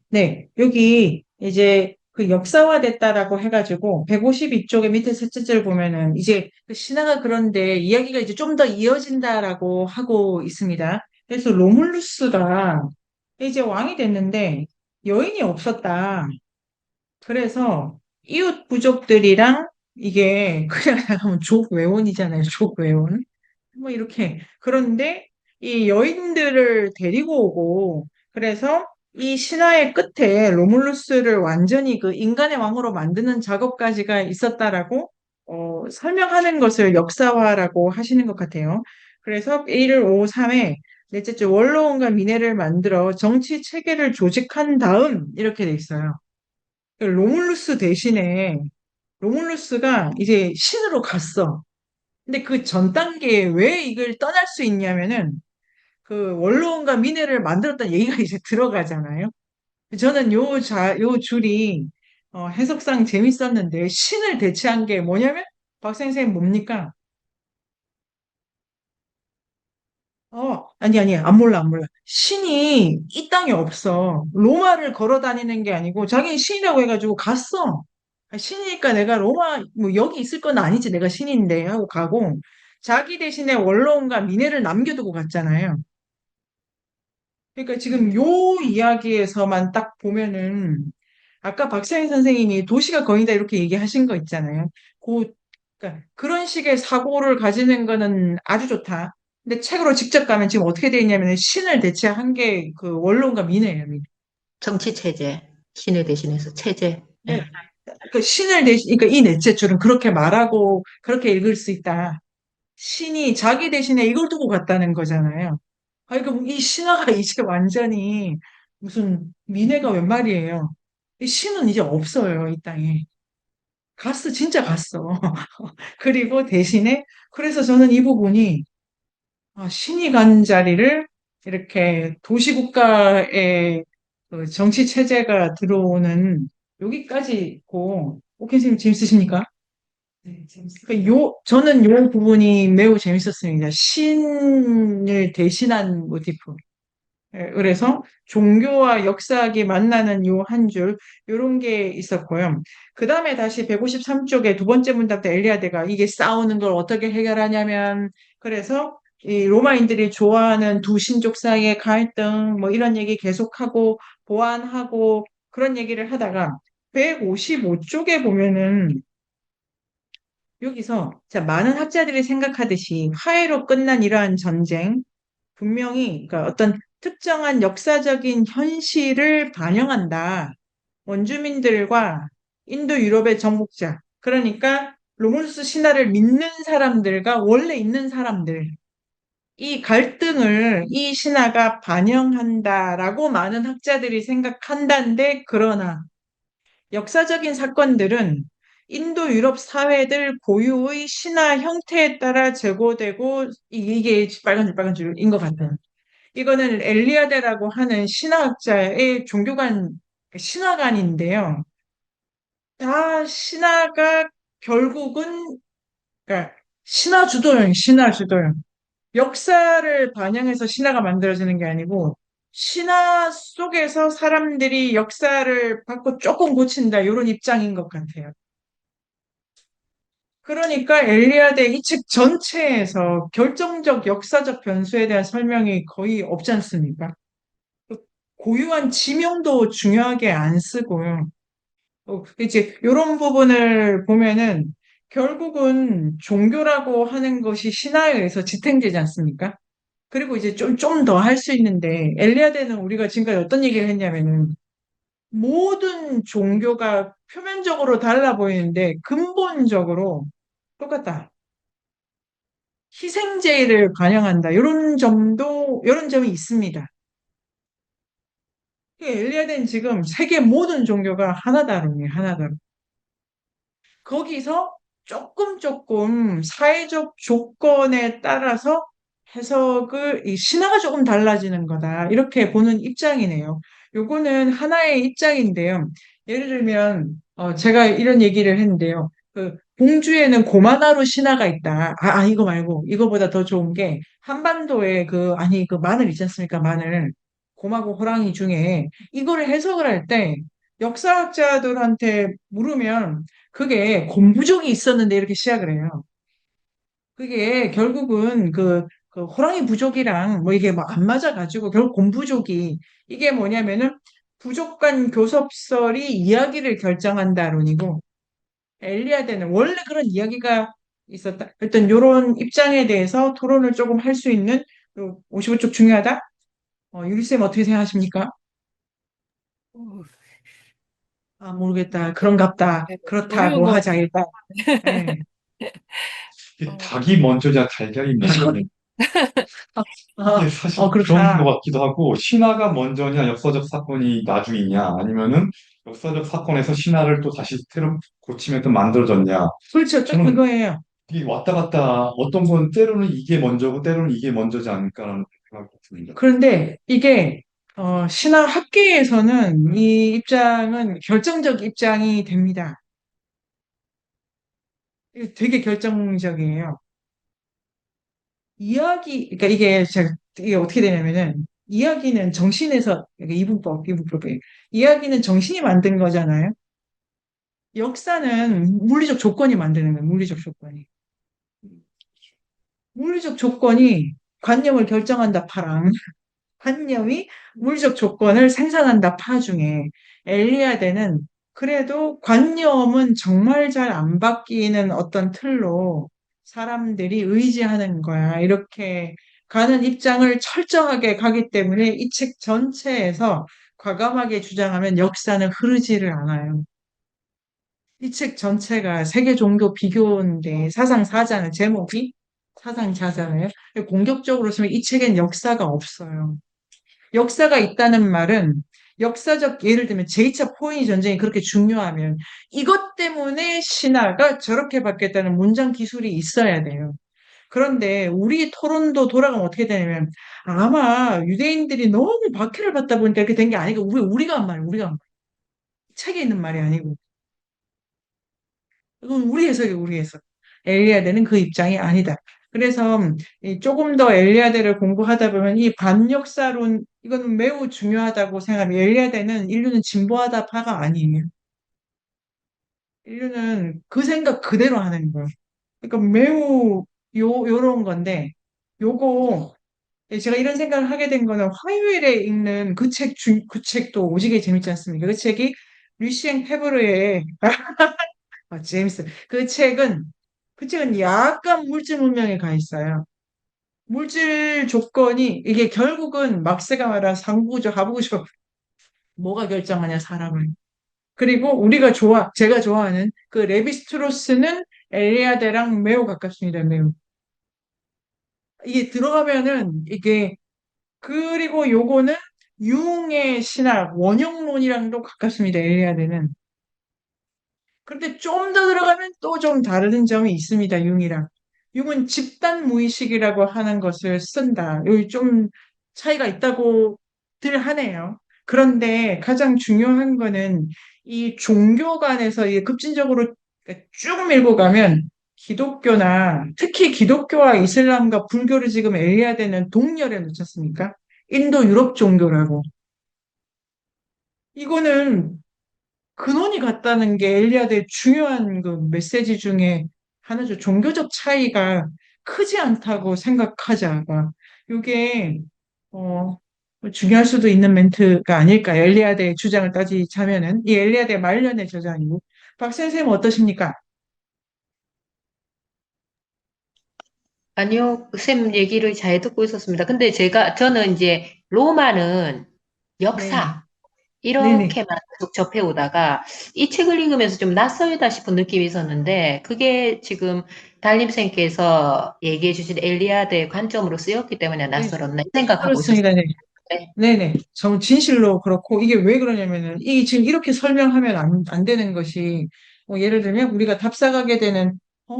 네, 여기 이제 그 역사화됐다라고 해가지고 152쪽의 밑에 셋째 줄 보면은 이제 그 신화가 그런데 이야기가 이제 좀 더 이어진다라고 하고 있습니다. 그래서 로물루스가 이제 왕이 됐는데 여인이 없었다. 그래서 이웃 부족들이랑 이게 그냥 하면 족외원이잖아요. 족외원. 뭐 이렇게. 그런데 이 여인들을 데리고 오고 그래서 이 신화의 끝에 로물루스를 완전히 그 인간의 왕으로 만드는 작업까지가 있었다라고 설명하는 것을 역사화라고 하시는 것 같아요. 그래서 153에 넷째 줄 원로원과 민회를 만들어 정치 체계를 조직한 다음 이렇게 돼 있어요. 로물루스 대신에 로물루스가 이제 신으로 갔어. 근데 그 전 단계에 왜 이걸 떠날 수 있냐면은 그 원로원과 민회를 만들었다는 얘기가 이제 들어가잖아요. 저는 요 줄이 해석상 재밌었는데 신을 대체한 게 뭐냐면 박 선생님 뭡니까? 아니, 안 몰라, 안 몰라. 신이 이 땅에 없어. 로마를 걸어 다니는 게 아니고, 자기는 신이라고 해가지고 갔어. 신이니까 내가 로마, 뭐, 여기 있을 건 아니지. 내가 신인데. 하고 가고, 자기 대신에 원로원과 민회를 남겨두고 갔잖아요. 그러니까 지금 요 이야기에서만 딱 보면은, 아까 박사님 선생님이 도시가 거인이다 이렇게 얘기하신 거 있잖아요. 그러니까 그런 식의 사고를 가지는 거는 아주 좋다. 근데 책으로 직접 가면 지금 어떻게 돼 있냐면 신을 대체한 게 그 원론과 민회예요. 민회. 정치 체제, 신을 대신해서 체제. 네. 그 신을 대신, 그러니까 이 넷째 줄은 그렇게 말하고 그렇게 읽을 수 있다. 신이 자기 대신에 이걸 두고 갔다는 거잖아요. 아니, 그럼 이 신화가 이제 완전히 무슨 민회가 웬 말이에요. 이 신은 이제 없어요, 이 땅에. 갔어, 진짜 갔어. 그리고 대신에, 그래서 저는 이 부분이, 신이 간 자리를 이렇게 도시국가의 그 정치 체제가 들어오는 여기까지 있고, 오케이, 선생님 재밌으십니까? 네, 재밌어요. 그 저는 요 부분이 매우 재밌었습니다. 신을 대신한 모티프. 예, 그래서 종교와 역사학이 만나는 요 한 줄, 요런 게 있었고요. 그 다음에 다시 153쪽에 두 번째 문답 때 엘리아드가 이게 싸우는 걸 어떻게 해결하냐면, 그래서 이 로마인들이 좋아하는 두 신족 사이의 갈등, 뭐 이런 얘기 계속하고, 보완하고, 그런 얘기를 하다가, 155쪽에 보면은, 여기서, 자, 많은 학자들이 생각하듯이 화해로 끝난 이러한 전쟁, 분명히 그러니까 어떤 특정한 역사적인 현실을 반영한다. 원주민들과 인도 유럽의 정복자, 그러니까 로물루스 신화를 믿는 사람들과 원래 있는 사람들, 이 갈등을 이 신화가 반영한다라고 많은 학자들이 생각한다는데, 그러나 역사적인 사건들은 인도 유럽 사회들 고유의 신화 형태에 따라 제고되고 이게 빨간 줄인 것 같아요. 이거는 엘리아데라고 하는 신화학자의 종교관, 신화관인데요. 다 신화가 결국은, 그러니까 신화 주도형. 역사를 반영해서 신화가 만들어지는 게 아니고, 신화 속에서 사람들이 역사를 받고 조금 고친다, 이런 입장인 것 같아요. 그러니까 엘리아데 이 책 전체에서 결정적 역사적 변수에 대한 설명이 거의 없지 않습니까? 고유한 지명도 중요하게 안 쓰고요. 이제 이런 부분을 보면은 결국은 종교라고 하는 것이 신화에 의해서 지탱되지 않습니까? 그리고 이제 좀 더 할 수 있는데 엘리아드는 우리가 지금까지 어떤 얘기를 했냐면은 모든 종교가 표면적으로 달라 보이는데 근본적으로 똑같다. 희생제를 반영한다. 이런 점이 있습니다. 엘리아드는 지금 세계 모든 종교가 하나다름이에요, 하나다름. 거기서 조금 사회적 조건에 따라서 이 신화가 조금 달라지는 거다. 이렇게 보는 입장이네요. 요거는 하나의 입장인데요. 예를 들면, 제가 이런 얘기를 했는데요. 그, 공주에는 고마나루 신화가 있다. 이거 말고, 이거보다 더 좋은 게, 한반도에 그 마늘 있지 않습니까? 마늘. 곰하고 호랑이 중에, 이거를 해석을 할 때, 역사학자들한테 물으면, 그게 곰부족이 있었는데 이렇게 시작을 해요. 그게 결국은 그 호랑이 부족이랑 뭐 이게 뭐 안 맞아가지고 결국 곰부족이 이게 뭐냐면은 부족 간 교섭설이 이야기를 결정한다론이고 엘리아드는 원래 그런 이야기가 있었다. 일단 이런 입장에 대해서 토론을 조금 할 수 있는 55쪽 중요하다. 유리쌤 어떻게 생각하십니까? 어, 모르겠다. 그런갑다. 네, 어려운 그렇다고 것 하자 같아요. 일단. 네. 이게 어, 닭이 먼저냐 달걀이 먼저냐 아, 이게 사실 그런 그렇다. 것 같기도 하고, 신화가 먼저냐, 역사적 사건이 나중이냐, 아니면은 역사적 사건에서 신화를 또 다시 새로 고치면 또 만들어졌냐. 그렇죠. 딱 저는 그거예요. 이게 왔다 갔다 어떤 건 때로는 이게 먼저고 때로는 이게 먼저지 않을까라는 생각이 듭니다. 그런데 이게 신학 학계에서는 이 입장은 결정적 입장이 됩니다. 이게 되게 결정적이에요. 그러니까 이게 어떻게 되냐면은 이야기는 정신에서 그러니까 이분법이 이야기는 정신이 만든 거잖아요. 역사는 물리적 조건이 만드는 거예요. 물리적 조건이. 물리적 조건이 관념을 결정한다 파랑. 관념이 물리적 조건을 생산한다 파 중에 엘리아드는 그래도 관념은 정말 잘 안 바뀌는 어떤 틀로 사람들이 의지하는 거야. 이렇게 가는 입장을 철저하게 가기 때문에 이 책 전체에서 과감하게 주장하면 역사는 흐르지를 않아요. 이 책 전체가 세계 종교 비교인데 사상사잖아요. 제목이 사상자잖아요. 공격적으로 쓰면 이 책엔 역사가 없어요. 역사가 있다는 말은 역사적 예를 들면 제2차 포에니 전쟁이 그렇게 중요하면 이것 때문에 신화가 저렇게 바뀌었다는 문장 기술이 있어야 돼요. 그런데 우리 토론도 돌아가면 어떻게 되냐면 아마 유대인들이 너무 박해를 받다 보니까 이렇게 된 게 아니고 우리가 한 말이에요. 우리가 한 말. 책에 있는 말이 아니고 이건 우리 해석이에요. 우리 해석. 엘리야드는 그 입장이 아니다. 그래서 이 조금 더 엘리야드를 공부하다 보면 이 반역사론 이건 매우 중요하다고 생각합니다. 엘리야드는 인류는 진보하다 파가 아니에요. 인류는 그 생각 그대로 하는 거예요. 그러니까 매우 요런 건데 요거 제가 이런 생각을 하게 된 거는 화요일에 읽는 그 책도 오지게 재밌지 않습니까? 그 책이 류시앵 페브르의 제임스. 그 책은 약간 물질 문명에 가 있어요. 물질 조건이, 이게 결국은 막세가 말한 상부구조, 하부구조, 뭐가 결정하냐, 사람을. 그리고 제가 좋아하는 그 레비스트로스는 엘리아데랑 매우 가깝습니다, 매우. 이게 들어가면은, 그리고 요거는 융의 신학, 원형론이랑도 가깝습니다, 엘리아데는. 그런데 좀 더 들어가면 또 좀 다른 점이 있습니다, 융이랑. 융은 집단 무의식이라고 하는 것을 쓴다. 여기 좀 차이가 있다고들 하네요. 그런데 가장 중요한 거는 이 종교 간에서 이 급진적으로 쭉 밀고 가면 기독교나 특히 기독교와 이슬람과 불교를 지금 엘리아드는 동렬에 놓쳤습니까? 인도 유럽 종교라고. 이거는 근원이 같다는 게 엘리야드의 중요한 그 메시지 중에 하나죠. 종교적 차이가 크지 않다고 생각하자가. 이게 어, 중요할 수도 있는 멘트가 아닐까요? 엘리야드의 주장을 따지자면은 이 엘리야드의 말년의 저자이고 박 선생님 어떠십니까? 아니요, 쌤 얘기를 잘 듣고 있었습니다. 근데 저는 이제 로마는 네네. 역사, 네네. 이렇게만 계속 접해오다가 이 책을 읽으면서 좀 낯설다 싶은 느낌이 있었는데 그게 지금 달님쌤께서 얘기해 주신 엘리아드의 관점으로 쓰였기 때문에 네. 낯설었나 생각하고 있었어요. 그렇습니다. 네. 네네. 정 진실로 그렇고, 이게 왜 그러냐면은, 이 지금 이렇게 설명하면 안 되는 것이, 예를 들면, 우리가 답사가게 되는,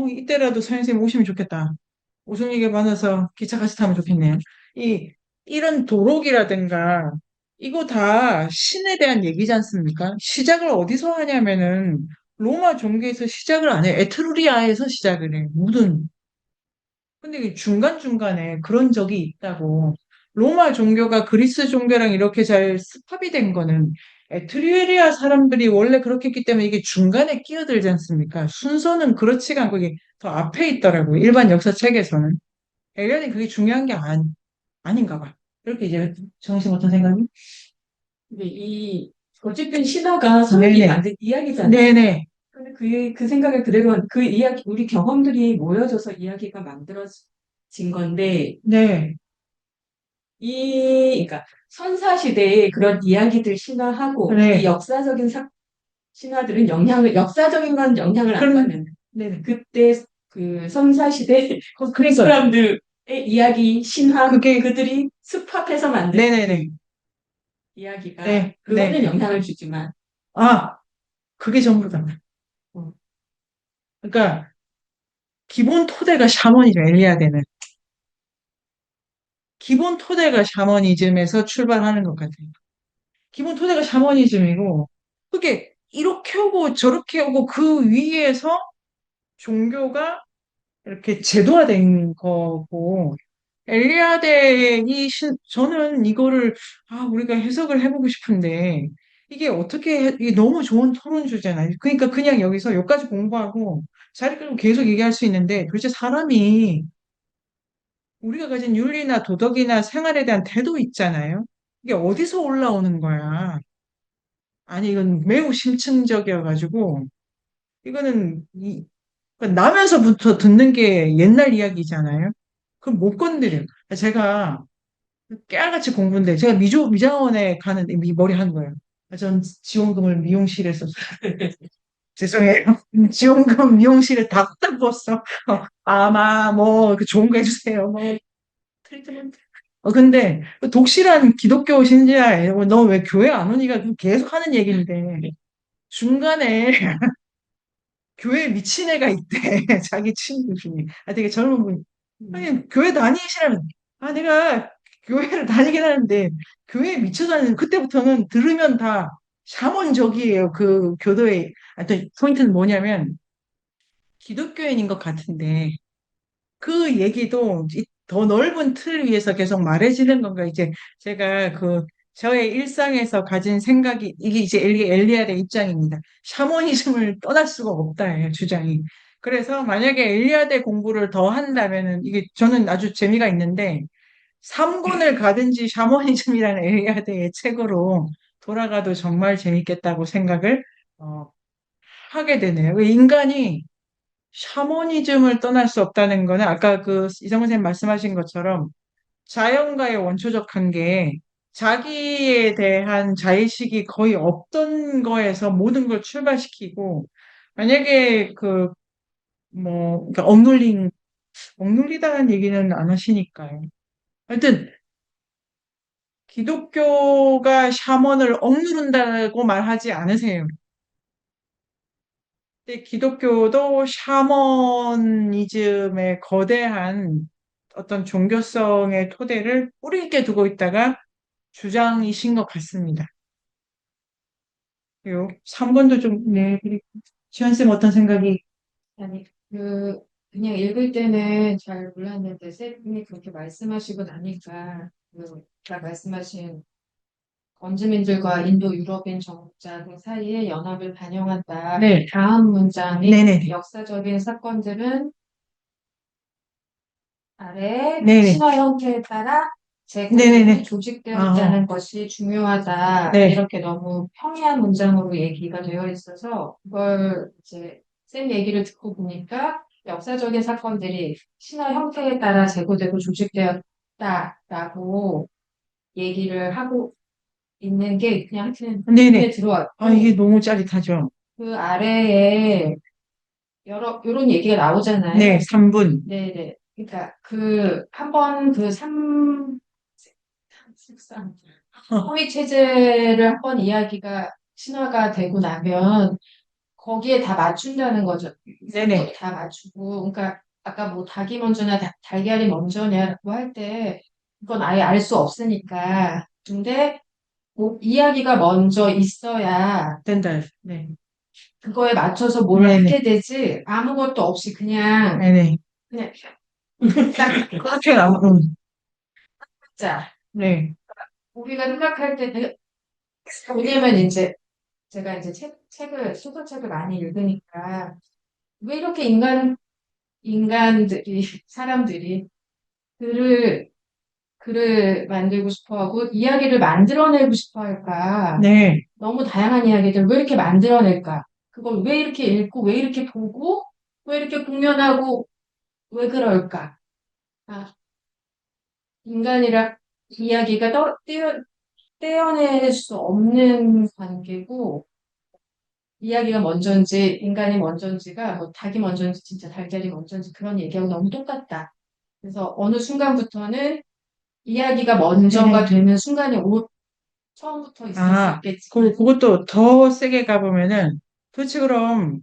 이때라도 서현생님 오시면 좋겠다. 오순이게 많아서 기차 같이 타면 좋겠네요. 이런 도록이라든가, 이거 다 신에 대한 얘기지 않습니까? 시작을 어디서 하냐면은, 로마 종교에서 시작을 안 해요. 에트루리아에서 시작을 해요. 모든 근데 이게 중간중간에 그런 적이 있다고. 로마 종교가 그리스 종교랑 이렇게 잘 스탑이 된 거는 에트리에리아 사람들이 원래 그렇게 했기 때문에 이게 중간에 끼어들지 않습니까? 순서는 그렇지가 않고 이게 더 앞에 있더라고요. 일반 역사책에서는. 엘리야는 그게 중요한 게 아닌가 봐. 이렇게 이제 정신 어떤 생각이? 근데 어쨌든 신화가 사람이 네네. 만든 이야기잖아요. 네네. 근데 그 생각을 그대로 그 이야기, 우리 경험들이 모여져서 이야기가 만들어진 건데, 네. 그러니까 선사시대의 그런 이야기들 신화하고 이 네. 신화들은 역사적인 건 영향을 안 그럼, 받는. 네네. 그때 그 선사시대 그 그러니까. 사람들의 이야기, 신화, 그게 그들이 습합해서 만든 네네네. 이야기가 네, 그거는 네. 영향을 주지만 아, 그게 전부다. 어, 그러니까 기본 토대가 샤머니즘, 엘리아데는 기본 토대가 샤머니즘에서 출발하는 것 같아요. 기본 토대가 샤머니즘이고 그게 이렇게 오고 저렇게 오고 그 위에서 종교가 이렇게 제도화된 거고 엘리아데이 저는 이거를 우리가 해석을 해보고 싶은데 이게 이게 너무 좋은 토론 주제잖아요. 그러니까 그냥 여기서 여기까지 공부하고 자리 끌고 계속 얘기할 수 있는데 도대체 사람이 우리가 가진 윤리나 도덕이나 생활에 대한 태도 있잖아요. 이게 어디서 올라오는 거야? 아니 이건 매우 심층적이어가지고 이거는 그러니까 나면서부터 듣는 게 옛날 이야기잖아요. 그럼 못 건드려요. 제가 깨알같이 공부인데 제가 미장원에 가는데 머리 한 거예요. 전 지원금을 미용실에서 죄송해요. 지원금 미용실에 다 부었어. 아마 뭐 좋은 거 해주세요. 뭐 트리트먼트. 근데 독실한 기독교 신자예요. 너 왜 교회 안 오니가 계속 하는 얘기인데 중간에 교회 미친 애가 있대. 자기 친구 중에. 되게 젊은 분. 아니, 교회 다니시라면, 내가 교회를 다니긴 하는데, 교회에 미쳐 다니는, 그때부터는 들으면 다 샤먼적이에요. 그 교도의, 하여튼 포인트는 뭐냐면, 기독교인인 것 같은데, 그 얘기도 더 넓은 틀 위에서 계속 말해지는 건가, 이제 제가 저의 일상에서 가진 생각이, 이게 이제 엘리아의 입장입니다. 샤머니즘을 떠날 수가 없다예요, 주장이. 그래서 만약에 엘리아데 공부를 더 한다면은, 이게 저는 아주 재미가 있는데, 3권을 가든지 샤머니즘이라는 엘리아데의 책으로 돌아가도 정말 재밌겠다고 생각을, 어, 하게 되네요. 인간이 샤머니즘을 떠날 수 없다는 거는 아까 이성훈 선생님 말씀하신 것처럼 자연과의 원초적 한계, 자기에 대한 자의식이 거의 없던 거에서 모든 걸 출발시키고 만약에 그러니까 억눌리다는 얘기는 안 하시니까요. 하여튼 기독교가 샤먼을 억누른다고 말하지 않으세요. 근데 기독교도 샤머니즘의 거대한 어떤 종교성의 토대를 뿌리 있게 두고 있다가 주장이신 것 같습니다. 요 3번도 좀, 네, 그리고 지현쌤 어떤 생각이? 아니 그냥 읽을 때는 잘 몰랐는데 쌤이 그렇게 말씀하시고 나니까 아까 말씀하신 원주민들과 인도 유럽인 정복자 그 사이의 연합을 반영한다. 네. 다음 문장이 네네. 역사적인 사건들은 아래 네네. 신화 형태에 따라 네네네. 제국이 조직되었다는 것이 중요하다. 네. 이렇게 너무 평이한 문장으로 얘기가 되어 있어서 그걸 이제 쌤 얘기를 듣고 보니까 역사적인 사건들이 신화 형태에 따라 제고되고 조직되었다라고 얘기를 하고 있는 게 그냥 눈에 네네. 들어왔고 이게 너무 짜릿하죠. 그 아래에 여러 요런 얘기가 나오잖아요. 네, 3분. 네네. 그러니까 한번 허위 체제를 한번 이야기가 신화가 되고 나면 거기에 다 맞춘다는 거죠. 네네. 다 맞추고. 그러니까 아까 뭐 닭이 먼저냐 달걀이 먼저냐고 할 때 그건 아예 알 수 없으니까. 근데 뭐 이야기가 먼저 있어야 된다. 네. 그거에 맞춰서 뭘 네네. 하게 되지 아무것도 없이 그냥 네네. 그냥 딱 그렇게 나, 자 네. 우리가 생각할 때는 왜냐면 이제 제가 이제 소설책을 많이 읽으니까 왜 이렇게 인간들이 사람들이 글을 글을 만들고 싶어하고 이야기를 만들어내고 싶어할까? 네. 너무 다양한 이야기들 왜 이렇게 만들어낼까? 그걸 왜 이렇게 읽고 왜 이렇게 보고 왜 이렇게 공연하고 왜 그럴까? 아, 인간이랑 이야기가 떼어낼 수 없는 관계고 이야기가 먼저인지 인간이 먼저인지가 뭐 닭이 먼저인지 진짜 달걀이 먼저인지 그런 얘기하고 너무 똑같다. 그래서 어느 순간부터는 이야기가 먼저가 되는 순간이 처음부터 있을 수 아, 있겠지만 그것도 더 세게 가보면은, 도대체 그럼,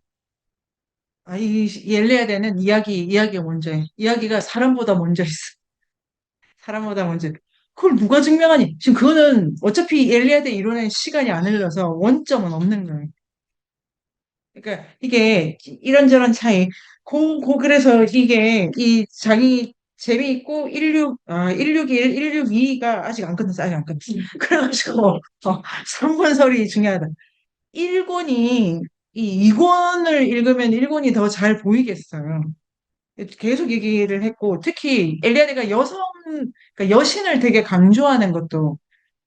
이 엘리아드는 이야기가 먼저 해. 이야기가 사람보다 먼저 있어. 사람보다 먼저. 그걸 누가 증명하니? 지금 그거는 어차피 엘리아드 이론의 시간이 안 흘러서 원점은 없는 거예요. 그러니까 이게 이런저런 차이. 그래서 이게 이 장이 재미있고 161, 162가 아직 안 끝났어, 아직 안 끝났어. 그래가지고 3권설이 중요하다. 1권이 이 2권을 읽으면 1권이 더 잘 보이겠어요. 계속 얘기를 했고 특히 엘리아드가 그러니까 여신을 되게 강조하는 것도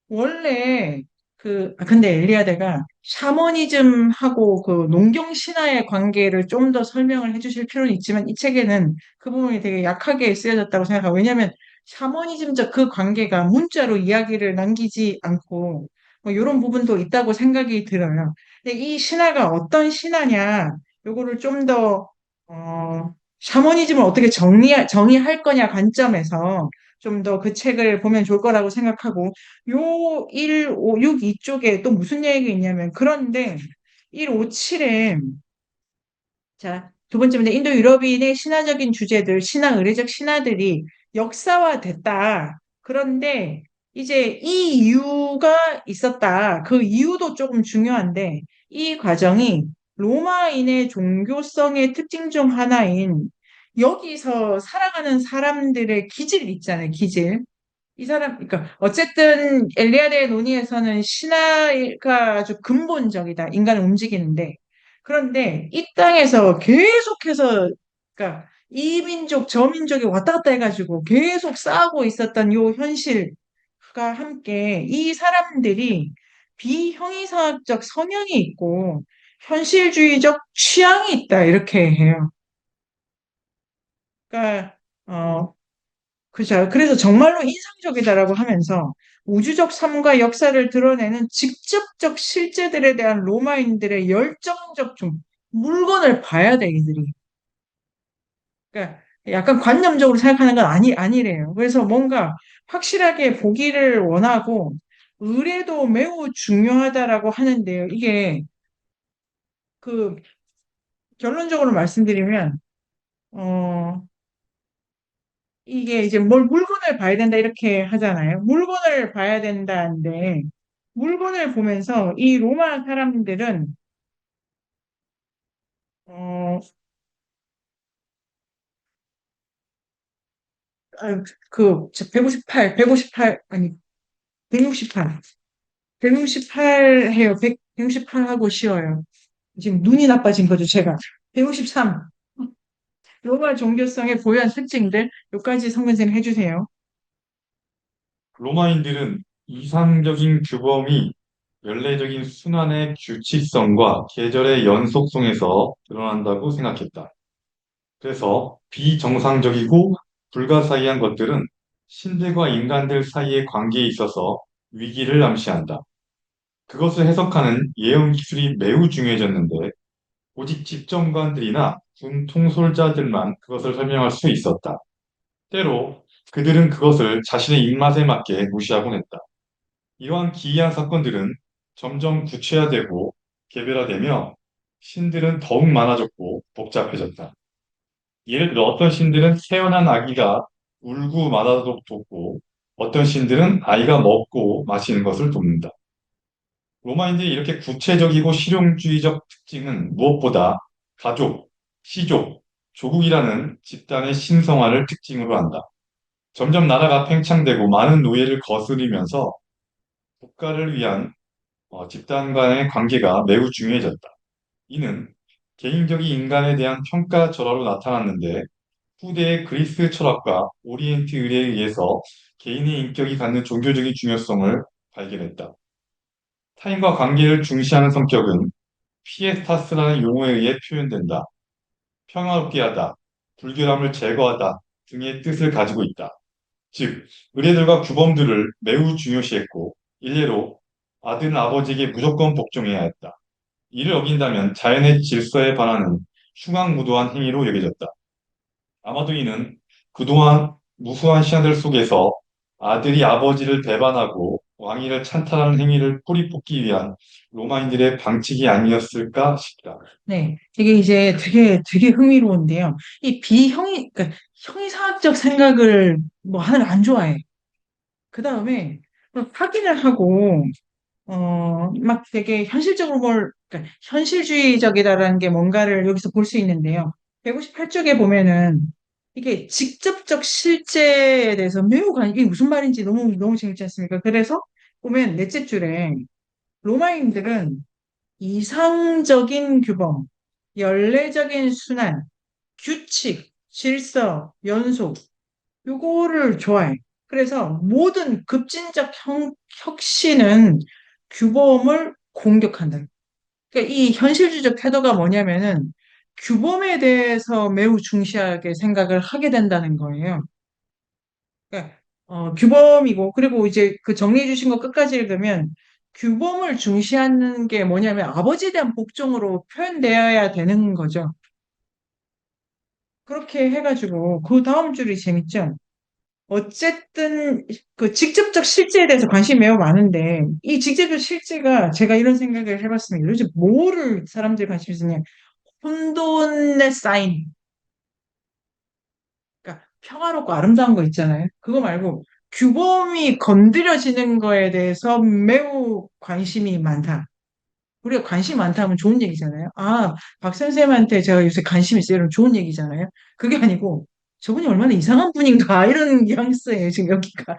원래 근데 엘리아드가 샤머니즘하고 그 농경 신화의 관계를 좀 더 설명을 해주실 필요는 있지만 이 책에는 그 부분이 되게 약하게 쓰여졌다고 생각하고 왜냐하면 샤머니즘적 그 관계가 문자로 이야기를 남기지 않고 뭐 이런 부분도 있다고 생각이 들어요. 근데 이 신화가 어떤 신화냐 요거를 좀 더 샤머니즘을 어떻게 정의할 거냐 관점에서 좀 더 그 책을 보면 좋을 거라고 생각하고 요 1, 5, 6 이쪽에 또 무슨 얘기가 있냐면 그런데 1, 5, 7에 자, 두 번째 문제 인도 유럽인의 신화적인 주제들, 의례적 신화들이 역사화됐다. 그런데 이제 이 이유가 있었다. 그 이유도 조금 중요한데 이 과정이 로마인의 종교성의 특징 중 하나인 여기서 살아가는 사람들의 기질 있잖아요. 기질. 그러니까, 어쨌든, 엘리아드의 논의에서는 신화가 아주 근본적이다. 인간을 움직이는데. 그런데, 이 땅에서 계속해서, 그러니까, 이 민족, 저 민족이 왔다 갔다 해가지고 계속 싸우고 있었던 요 현실과 함께 이 사람들이 비형이상학적 성향이 있고, 현실주의적 취향이 있다. 이렇게 해요. 그러니까, 그죠. 그래서 정말로 인상적이다라고 하면서 우주적 삶과 역사를 드러내는 직접적 실제들에 대한 로마인들의 열정적 물건을 봐야 돼, 이들이. 그러니까 약간 관념적으로 생각하는 건 아니래요. 그래서 뭔가 확실하게 보기를 원하고 의례도 매우 중요하다라고 하는데요. 이게 그 결론적으로 말씀드리면, 어, 이게 이제 물건을 봐야 된다 이렇게 하잖아요. 물건을 봐야 된다는데 물건을 보면서 이 로마 사람들은 어, 158 아니 168 168 해요. 168하고 쉬어요. 지금 눈이 나빠진 거죠, 제가. 153 로마 종교성의 고유한 특징들 여기까지 성근생 해주세요. 로마인들은 이상적인 규범이 연례적인 순환의 규칙성과 계절의 연속성에서 드러난다고 생각했다. 그래서 비정상적이고 불가사의한 것들은 신들과 인간들 사이의 관계에 있어서 위기를 암시한다. 그것을 해석하는 예언 기술이 매우 중요해졌는데 오직 집정관들이나 군 통솔자들만 그것을 설명할 수 있었다. 때로 그들은 그것을 자신의 입맛에 맞게 무시하곤 했다. 이러한 기이한 사건들은 점점 구체화되고 개별화되며 신들은 더욱 많아졌고 복잡해졌다. 예를 들어 어떤 신들은 태어난 아기가 울고 마다도록 돕고 어떤 신들은 아이가 먹고 마시는 것을 돕는다. 로마인들이 이렇게 구체적이고 실용주의적 특징은 무엇보다 가족, 시족, 조국이라는 집단의 신성화를 특징으로 한다. 점점 나라가 팽창되고 많은 노예를 거스리면서 국가를 위한 집단 간의 관계가 매우 중요해졌다. 이는 개인적인 인간에 대한 평가 절하로 나타났는데 후대의 그리스 철학과 오리엔트 의례에 의해서 개인의 인격이 갖는 종교적인 중요성을 발견했다. 타인과 관계를 중시하는 성격은 피에스타스라는 용어에 의해 표현된다. 평화롭게 하다, 불결함을 제거하다 등의 뜻을 가지고 있다. 즉, 의례들과 규범들을 매우 중요시했고, 일례로 아들은 아버지에게 무조건 복종해야 했다. 이를 어긴다면 자연의 질서에 반하는 흉악무도한 행위로 여겨졌다. 아마도 이는 그동안 무수한 신하들 속에서 아들이 아버지를 배반하고 왕위를 찬탈하는 행위를 뿌리 뽑기 위한 로마인들의 방책이 아니었을까 싶다. 네, 이게 이제 되게 흥미로운데요. 이 그러니까 형이상학적 생각을 뭐 하는 걸 안 좋아해. 그 다음에 확인을 하고, 막 되게 현실적으로 그러니까 현실주의적이다라는 게 뭔가를 여기서 볼 수 있는데요. 158쪽에 보면은 이게 직접적 실제에 대해서 이게 무슨 말인지 너무 재밌지 않습니까? 그래서 보면 넷째 줄에 로마인들은 이상적인 규범, 연례적인 순환, 규칙, 질서, 연속, 요거를 좋아해. 그래서 모든 급진적 혁신은 규범을 공격한다. 그러니까 이 현실주의적 태도가 뭐냐면은 규범에 대해서 매우 중시하게 생각을 하게 된다는 거예요. 그러니까 규범이고 그리고 이제 그 정리해 주신 거 끝까지 읽으면 규범을 중시하는 게 뭐냐면 아버지에 대한 복종으로 표현되어야 되는 거죠. 그렇게 해가지고 그 다음 줄이 재밌죠. 어쨌든 그 직접적 실제에 대해서 관심이 매우 많은데 이 직접적 실제가 제가 이런 생각을 해봤습니다. 요즘 뭐를 사람들이 관심 있으냐? 혼돈의 사인. 그러니까 평화롭고 아름다운 거 있잖아요. 그거 말고 규범이 건드려지는 거에 대해서 매우 관심이 많다. 우리가 관심 많다 하면 좋은 얘기잖아요. 아, 박 선생님한테 제가 요새 관심 있어요. 이런 좋은 얘기잖아요. 그게 아니고 저분이 얼마나 이상한 분인가 이런 뉘앙스예요. 지금 여기가.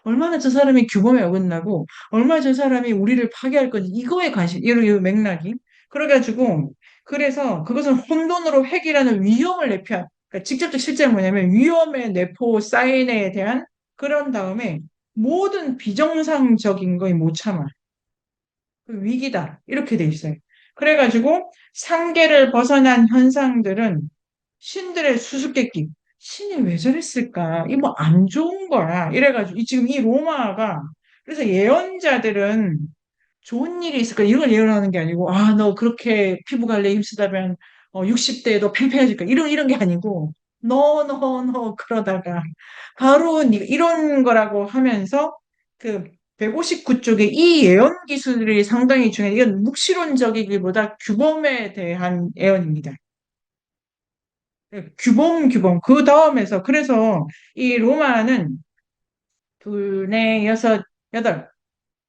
얼마나 저 사람이 규범에 어긋나고 얼마나 저 사람이 우리를 파괴할 건지 이거에 관심, 이 맥락이. 그래가지고 그래서 그것은 혼돈으로 획일하는 위험을 내피한 그러니까 직접적 실제는 뭐냐면 위험의 내포 사인에 대한 그런 다음에 모든 비정상적인 거에 못 참아. 그 위기다. 이렇게 돼 있어요. 그래가지고 상계를 벗어난 현상들은 신들의 수수께끼. 신이 왜 저랬을까? 이 뭐 안 좋은 거야. 이래가지고 지금 이 로마가 그래서 예언자들은 좋은 일이 있을까? 이런 걸 예언하는 게 아니고 아, 너 그렇게 피부 관리에 힘쓰다면 60대에도 팽팽해질까? 이런 게 아니고 너 그러다가 바로 이런 거라고 하면서 그 159쪽에 이 예언 기술이 상당히 중요해. 이건 묵시론적이기보다 규범에 대한 예언입니다. 네, 규범. 그 다음에서, 그래서 이 로마는 둘, 넷, 여섯, 여덟.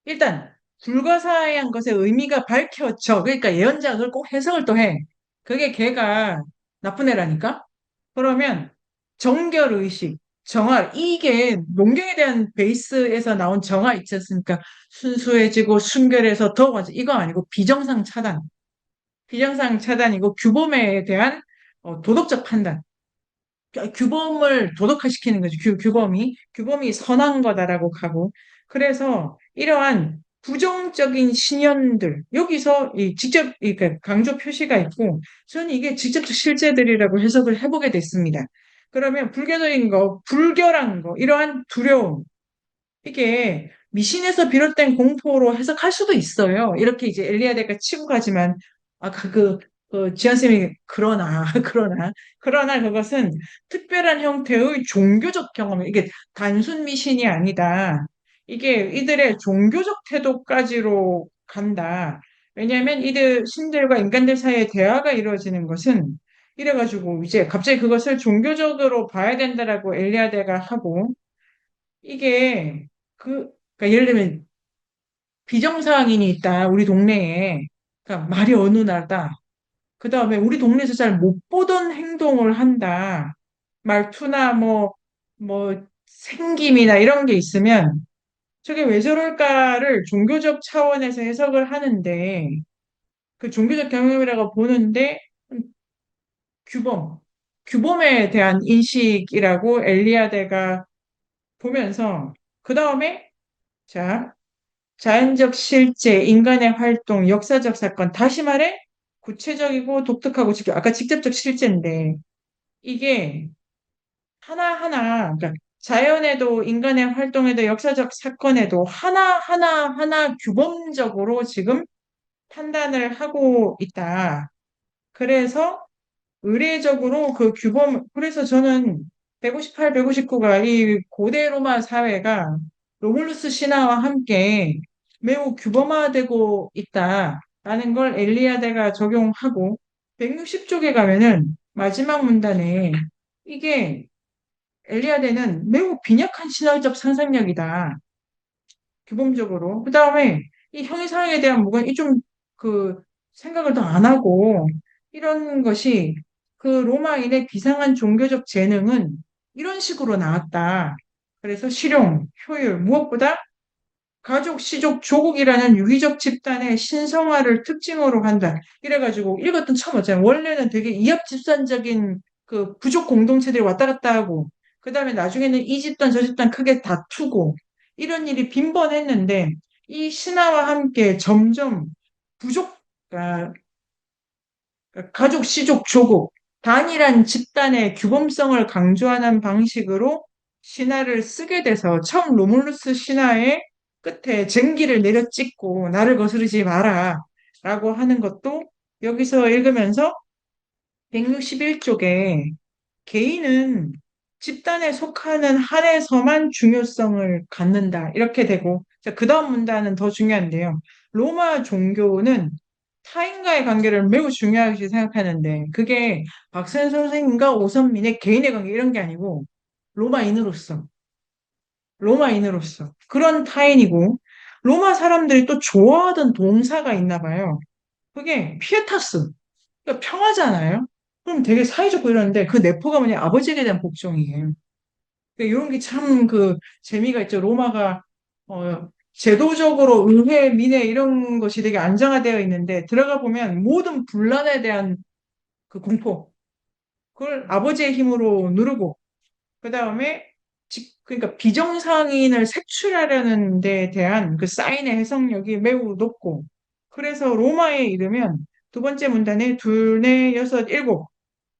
일단, 불가사의한 것의 의미가 밝혀져. 그러니까 예언자가 그걸 꼭 해석을 또 해. 그게 걔가 나쁜 애라니까? 그러면 정결의식, 정화, 이게 농경에 대한 베이스에서 나온 정화 있지 않습니까? 순수해지고 순결해서 더워져. 이거 아니고 비정상 차단. 비정상 차단이고 규범에 대한 도덕적 판단. 규범을 도덕화시키는 거죠. 규범이 선한 거다라고 하고 그래서 이러한 부정적인 신현들 여기서 그러니까 강조 표시가 있고 저는 이게 직접적 실제들이라고 해석을 해보게 됐습니다. 그러면 불교적인 거, 불결한 거, 이러한 두려움 이게 미신에서 비롯된 공포로 해석할 수도 있어요. 이렇게 이제 엘리야드가 치고 가지만 아까 지한쌤이 그러나 그러나 그것은 특별한 형태의 종교적 경험 이게 단순 미신이 아니다. 이게 이들의 종교적 태도까지로 간다. 왜냐하면 이들 신들과 인간들 사이에 대화가 이루어지는 것은 이래가지고 이제 갑자기 그것을 종교적으로 봐야 된다라고 엘리야드가 하고 이게 그러니까 예를 들면 비정상인이 있다 우리 동네에 그러니까 말이 어눌하다 그 다음에 우리 동네에서 잘 못 보던 행동을 한다 말투나 뭐 생김이나 이런 게 있으면 저게 왜 저럴까를 종교적 차원에서 해석을 하는데 그 종교적 경험이라고 보는데 규범 규범에 대한 인식이라고 엘리야데가 보면서 그 다음에 자 자연적 실제, 인간의 활동, 역사적 사건, 다시 말해, 구체적이고 독특하고 아까 직접적 실제인데, 이게 하나하나, 그러니까 자연에도, 인간의 활동에도, 역사적 사건에도 하나 규범적으로 지금 판단을 하고 있다. 그래서 의례적으로 그래서 저는 158, 159가 이 고대 로마 사회가 로물루스 신화와 함께 매우 규범화되고 있다라는 걸 엘리아데가 적용하고 160쪽에 가면은 마지막 문단에 이게 엘리아데는 매우 빈약한 신화적 상상력이다. 기본적으로. 그 다음에 이 형이상에 대한 무관, 이좀 그 생각을 더 안 하고 이런 것이 그 로마인의 비상한 종교적 재능은 이런 식으로 나왔다. 그래서 실용, 효율, 무엇보다 가족, 시족, 조국이라는 유기적 집단의 신성화를 특징으로 한다. 이래가지고 읽었던 처음 왔잖아요. 원래는 되게 이합집산적인 그 부족 공동체들이 왔다 갔다 하고, 그 다음에 나중에는 이 집단 저 집단 크게 다투고, 이런 일이 빈번했는데, 이 신화와 함께 점점 부족, 아, 가족, 시족, 조국, 단일한 집단의 규범성을 강조하는 방식으로 신화를 쓰게 돼서 처음 로물루스 신화의 끝에 쟁기를 내려 찍고 나를 거스르지 마라 라고 하는 것도 여기서 읽으면서 161쪽에 개인은 집단에 속하는 한에서만 중요성을 갖는다. 이렇게 되고, 그 다음 문단은 더 중요한데요. 로마 종교는 타인과의 관계를 매우 중요하게 생각하는데, 그게 박사현 선생님과 오선민의 개인의 관계 이런 게 아니고, 로마인으로서, 로마인으로서. 그런 타인이고, 로마 사람들이 또 좋아하던 동사가 있나 봐요. 그게 피에타스. 그러니까 평화잖아요. 그럼 되게 사이좋고 이러는데 그 내포가 뭐냐 아버지에 대한 복종이에요. 그러니까 이런 게 참 그 재미가 있죠. 로마가 제도적으로 의회, 민회 이런 것이 되게 안정화되어 있는데 들어가 보면 모든 분란에 대한 그 공포 그걸 아버지의 힘으로 누르고 그 다음에 그러니까 비정상인을 색출하려는 데 대한 그 사인의 해석력이 매우 높고 그래서 로마에 이르면 두 번째 문단에 둘, 넷, 여섯, 일곱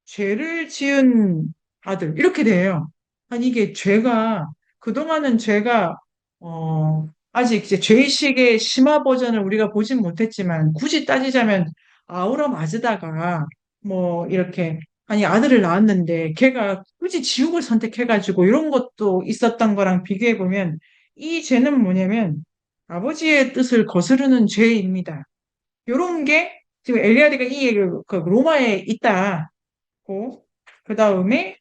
죄를 지은 아들 이렇게 돼요. 아니 이게 죄가 그동안은 죄가 아직 이제 죄의식의 심화 버전을 우리가 보진 못했지만 굳이 따지자면 아우라 마즈다가 뭐 이렇게 아니 아들을 낳았는데 걔가 굳이 지옥을 선택해가지고 이런 것도 있었던 거랑 비교해 보면 이 죄는 뭐냐면 아버지의 뜻을 거스르는 죄입니다. 이런 게 지금 엘리야드가 이 얘기를 그 로마에 있다. 그 다음에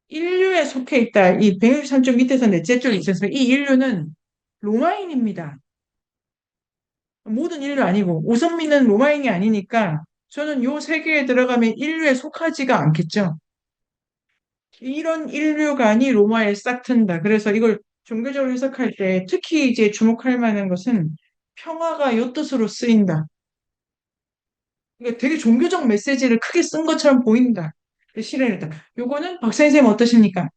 인류에 속해 있다. 이 163쪽 밑에서 넷째 줄에 있어서 이 인류는 로마인입니다. 모든 인류 아니고 오선미는 로마인이 아니니까 저는 요 세계에 들어가면 인류에 속하지가 않겠죠. 이런 인류관이 로마에 싹 튼다. 그래서 이걸 종교적으로 해석할 때 특히 이제 주목할 만한 것은 평화가 요 뜻으로 쓰인다. 그러니까 되게 종교적 메시지를 크게 쓴 것처럼 보인다. 실현했다. 요거는 박사 선생님 어떠십니까?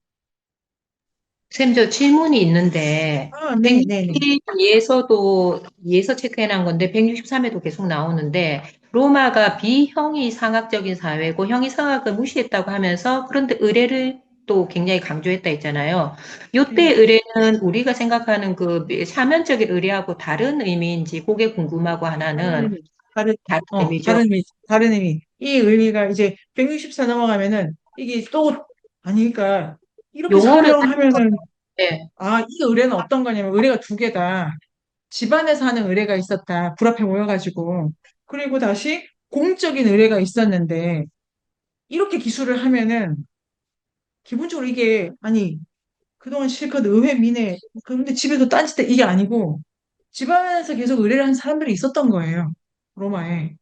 쌤, 저 질문이 있는데, 아, 네, 네, 네. 162에서 체크해놓은 건데, 163에도 계속 나오는데, 로마가 비형이 상학적인 사회고, 형이 상학을 무시했다고 하면서, 그런데 의례를 또 굉장히 강조했다 했잖아요. 요때 네. 의례는 우리가 생각하는 그 사면적인 의례하고 다른 의미인지, 그게 궁금하고 다른 하나는 의미, 다른, 다른 의미죠. 다른 의미, 다른 의미. 이 의미가 이제 164 넘어가면은 이게 또, 아니, 그러니까 이렇게 용어는 설명하면은, 네, 아, 이 의뢰는 어떤 거냐면 의뢰가 두 개다. 집안에서 하는 의뢰가 있었다. 불 앞에 모여가지고. 그리고 다시 공적인 의뢰가 있었는데, 이렇게 기술을 하면은 기본적으로 이게, 아니, 그동안 실컷 의회 민회, 그런데 집에서 딴짓 때 이게 아니고, 집안에서 계속 의뢰를 한 사람들이 있었던 거예요. 로마에.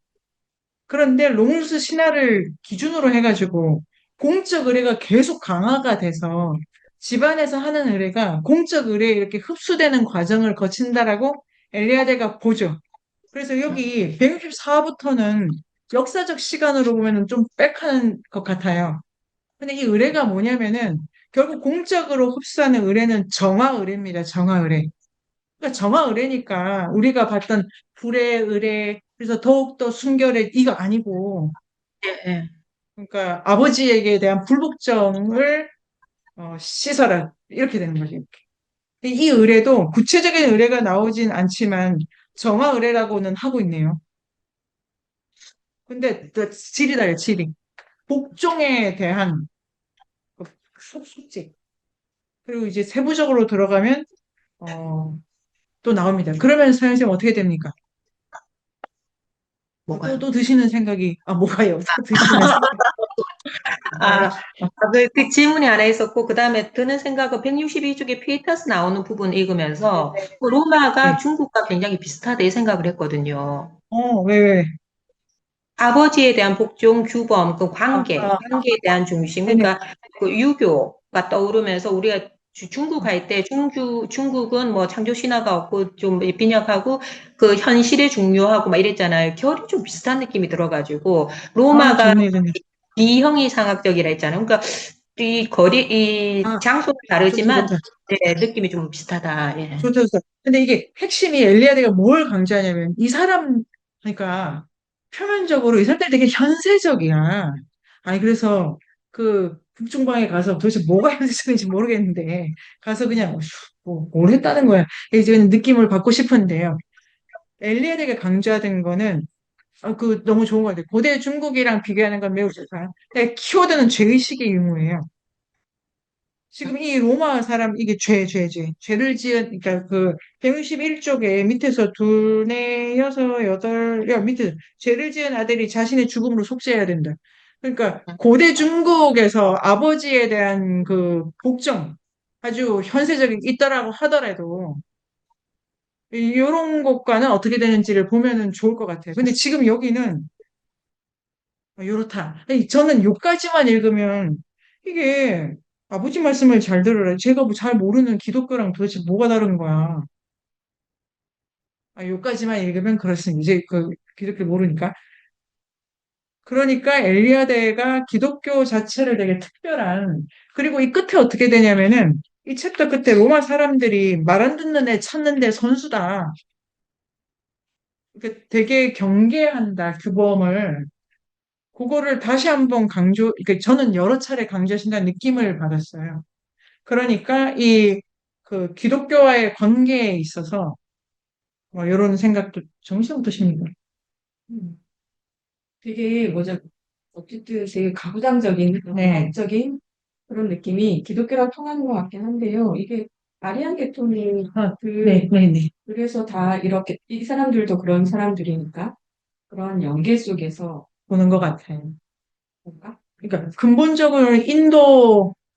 그런데 롱루스 신화를 기준으로 해가지고 공적 의뢰가 계속 강화가 돼서 집안에서 하는 의뢰가 공적 의뢰에 이렇게 흡수되는 과정을 거친다라고 엘리아데가 보죠. 그래서 여기 164부터는 역사적 시간으로 보면 좀 빽하는 것 같아요. 근데 이 의뢰가 뭐냐면은 결국 공적으로 흡수하는 의뢰는 정화 의뢰입니다. 정화 의뢰. 그러니까 정화 의뢰니까 우리가 봤던 불의 의뢰 그래서 더욱더 순결해 이거 아니고 네. 그러니까 아버지에게 대한 불복종을 씻어라 이렇게 되는 거죠. 이 의뢰도 구체적인 의뢰가 나오진 않지만 정화 의뢰라고는 하고 있네요. 근데 또 질이 달라요, 질이. 복종에 대한 숙제. 그리고 이제 세부적으로 들어가면 또 나옵니다. 그러면 서현쌤 어떻게 됩니까? 뭐가? 또 드시는 생각이 뭐가요? 또 드시는 생각이 아, 뭐가요? 그 질문이 하나 있었고, 그 다음에 드는 생각은 162쪽에 피에타스 나오는 부분 읽으면서, 로마가 네. 중국과 굉장히 비슷하다 이 생각을 했거든요. 왜? 아버지에 대한 복종, 규범, 그 아, 관계에 대한 중심, 네네. 그러니까 그 유교가 떠오르면서 우리가 중국 갈 때 중국은 뭐 창조 신화가 없고 좀 빈약하고 그 현실에 중요하고 막 이랬잖아요. 결이 좀 비슷한 느낌이 들어가지고 로마가 좋네. 비형이 상학적이라 했잖아요. 그러니까 이 아, 장소는 좋다, 다르지만 좋다. 네, 느낌이 좀 비슷하다. 예. 좋다. 근데 이게 핵심이 엘리야드가 뭘 강조하냐면 이 사람, 그러니까 표면적으로 이 사람들이 되게 현세적이야. 아니, 그래서 그 북중방에 가서 도대체 뭐가 현세적인지 모르겠는데 가서 그냥 뭘 했다는 거야. 이제 느낌을 받고 싶은데요. 엘리야드가 강조하던 거는 너무 좋은 것 같아요. 고대 중국이랑 비교하는 건 매우 좋다. 근데 키워드는 죄의식의 유무예요. 지금 이 로마 사람, 이게 죄를 지은, 그러니까 그 161쪽에 밑에서 둘, 넷, 여섯, 여덟, 밑에 죄를 지은 아들이 자신의 죽음으로 속죄해야 된다. 그러니까 고대 중국에서 아버지에 대한 그 복종, 아주 현세적인 있더라고 하더라도, 이런 것과는 어떻게 되는지를 보면은 좋을 것 같아요. 근데 지금 여기는 요렇다. 아니, 저는 요까지만 읽으면 이게 아버지 말씀을 잘 들으라. 제가 뭐 잘 모르는 기독교랑 도대체 뭐가 다른 거야. 요까지만 읽으면 그렇습니다. 이제 그 기독교 모르니까. 그러니까 엘리야데가 기독교 자체를 되게 특별한, 그리고 이 끝에 어떻게 되냐면은 이 챕터 끝에 로마 사람들이 말 안 듣는 애 찾는데 선수다. 그 되게 경계한다, 규범을. 그거를 다시 한번 저는 여러 차례 강조하신다는 느낌을 받았어요. 그러니까 그 기독교와의 관계에 있어서 뭐 이런 생각도 정신부터 십니다. 음, 되게 뭐죠? 어쨌든 되게 가부장적인, 네. 적인 그런 느낌이 기독교랑 통하는 것 같긴 한데요. 이게 아리안 계통이 네. 그래서 다 이렇게 이 사람들도 그런 사람들이니까 그런 연계 속에서 보는 것 같아요. 뭔가 그러니까 근본적으로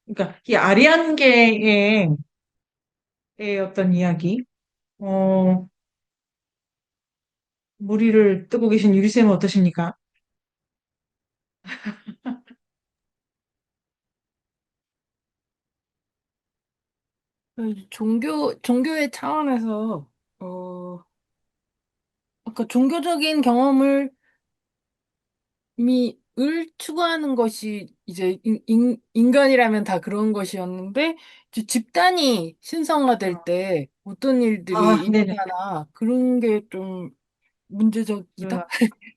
그러니까 이 아리안계의 어떤 이야기, 어, 머리를 뜨고 계신 유리쌤은 어떠십니까? 종교의 차원에서, 아까 종교적인 경험을 을 추구하는 것이 이제 인간이라면 다 그런 것이었는데, 이제 집단이 신성화될 때 어떤 일들이 네네. 일어나나 그런 게 좀 문제적이다?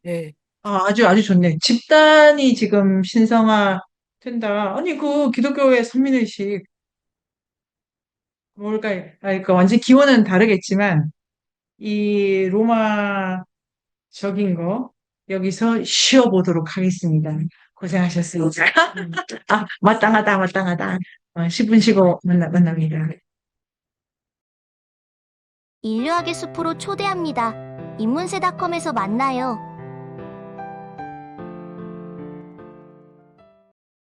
예. 아주 좋네. 집단이 지금 신성화 된다. 아니, 그 기독교의 선민의식, 뭘까, 그 완전 기원은 다르겠지만, 이 로마적인 거, 여기서 쉬어보도록 하겠습니다. 고생하셨습니다. 마땅하다. 10분 쉬고 만납니다. 인류학의 숲으로 초대합니다. 인문세닷컴에서 만나요.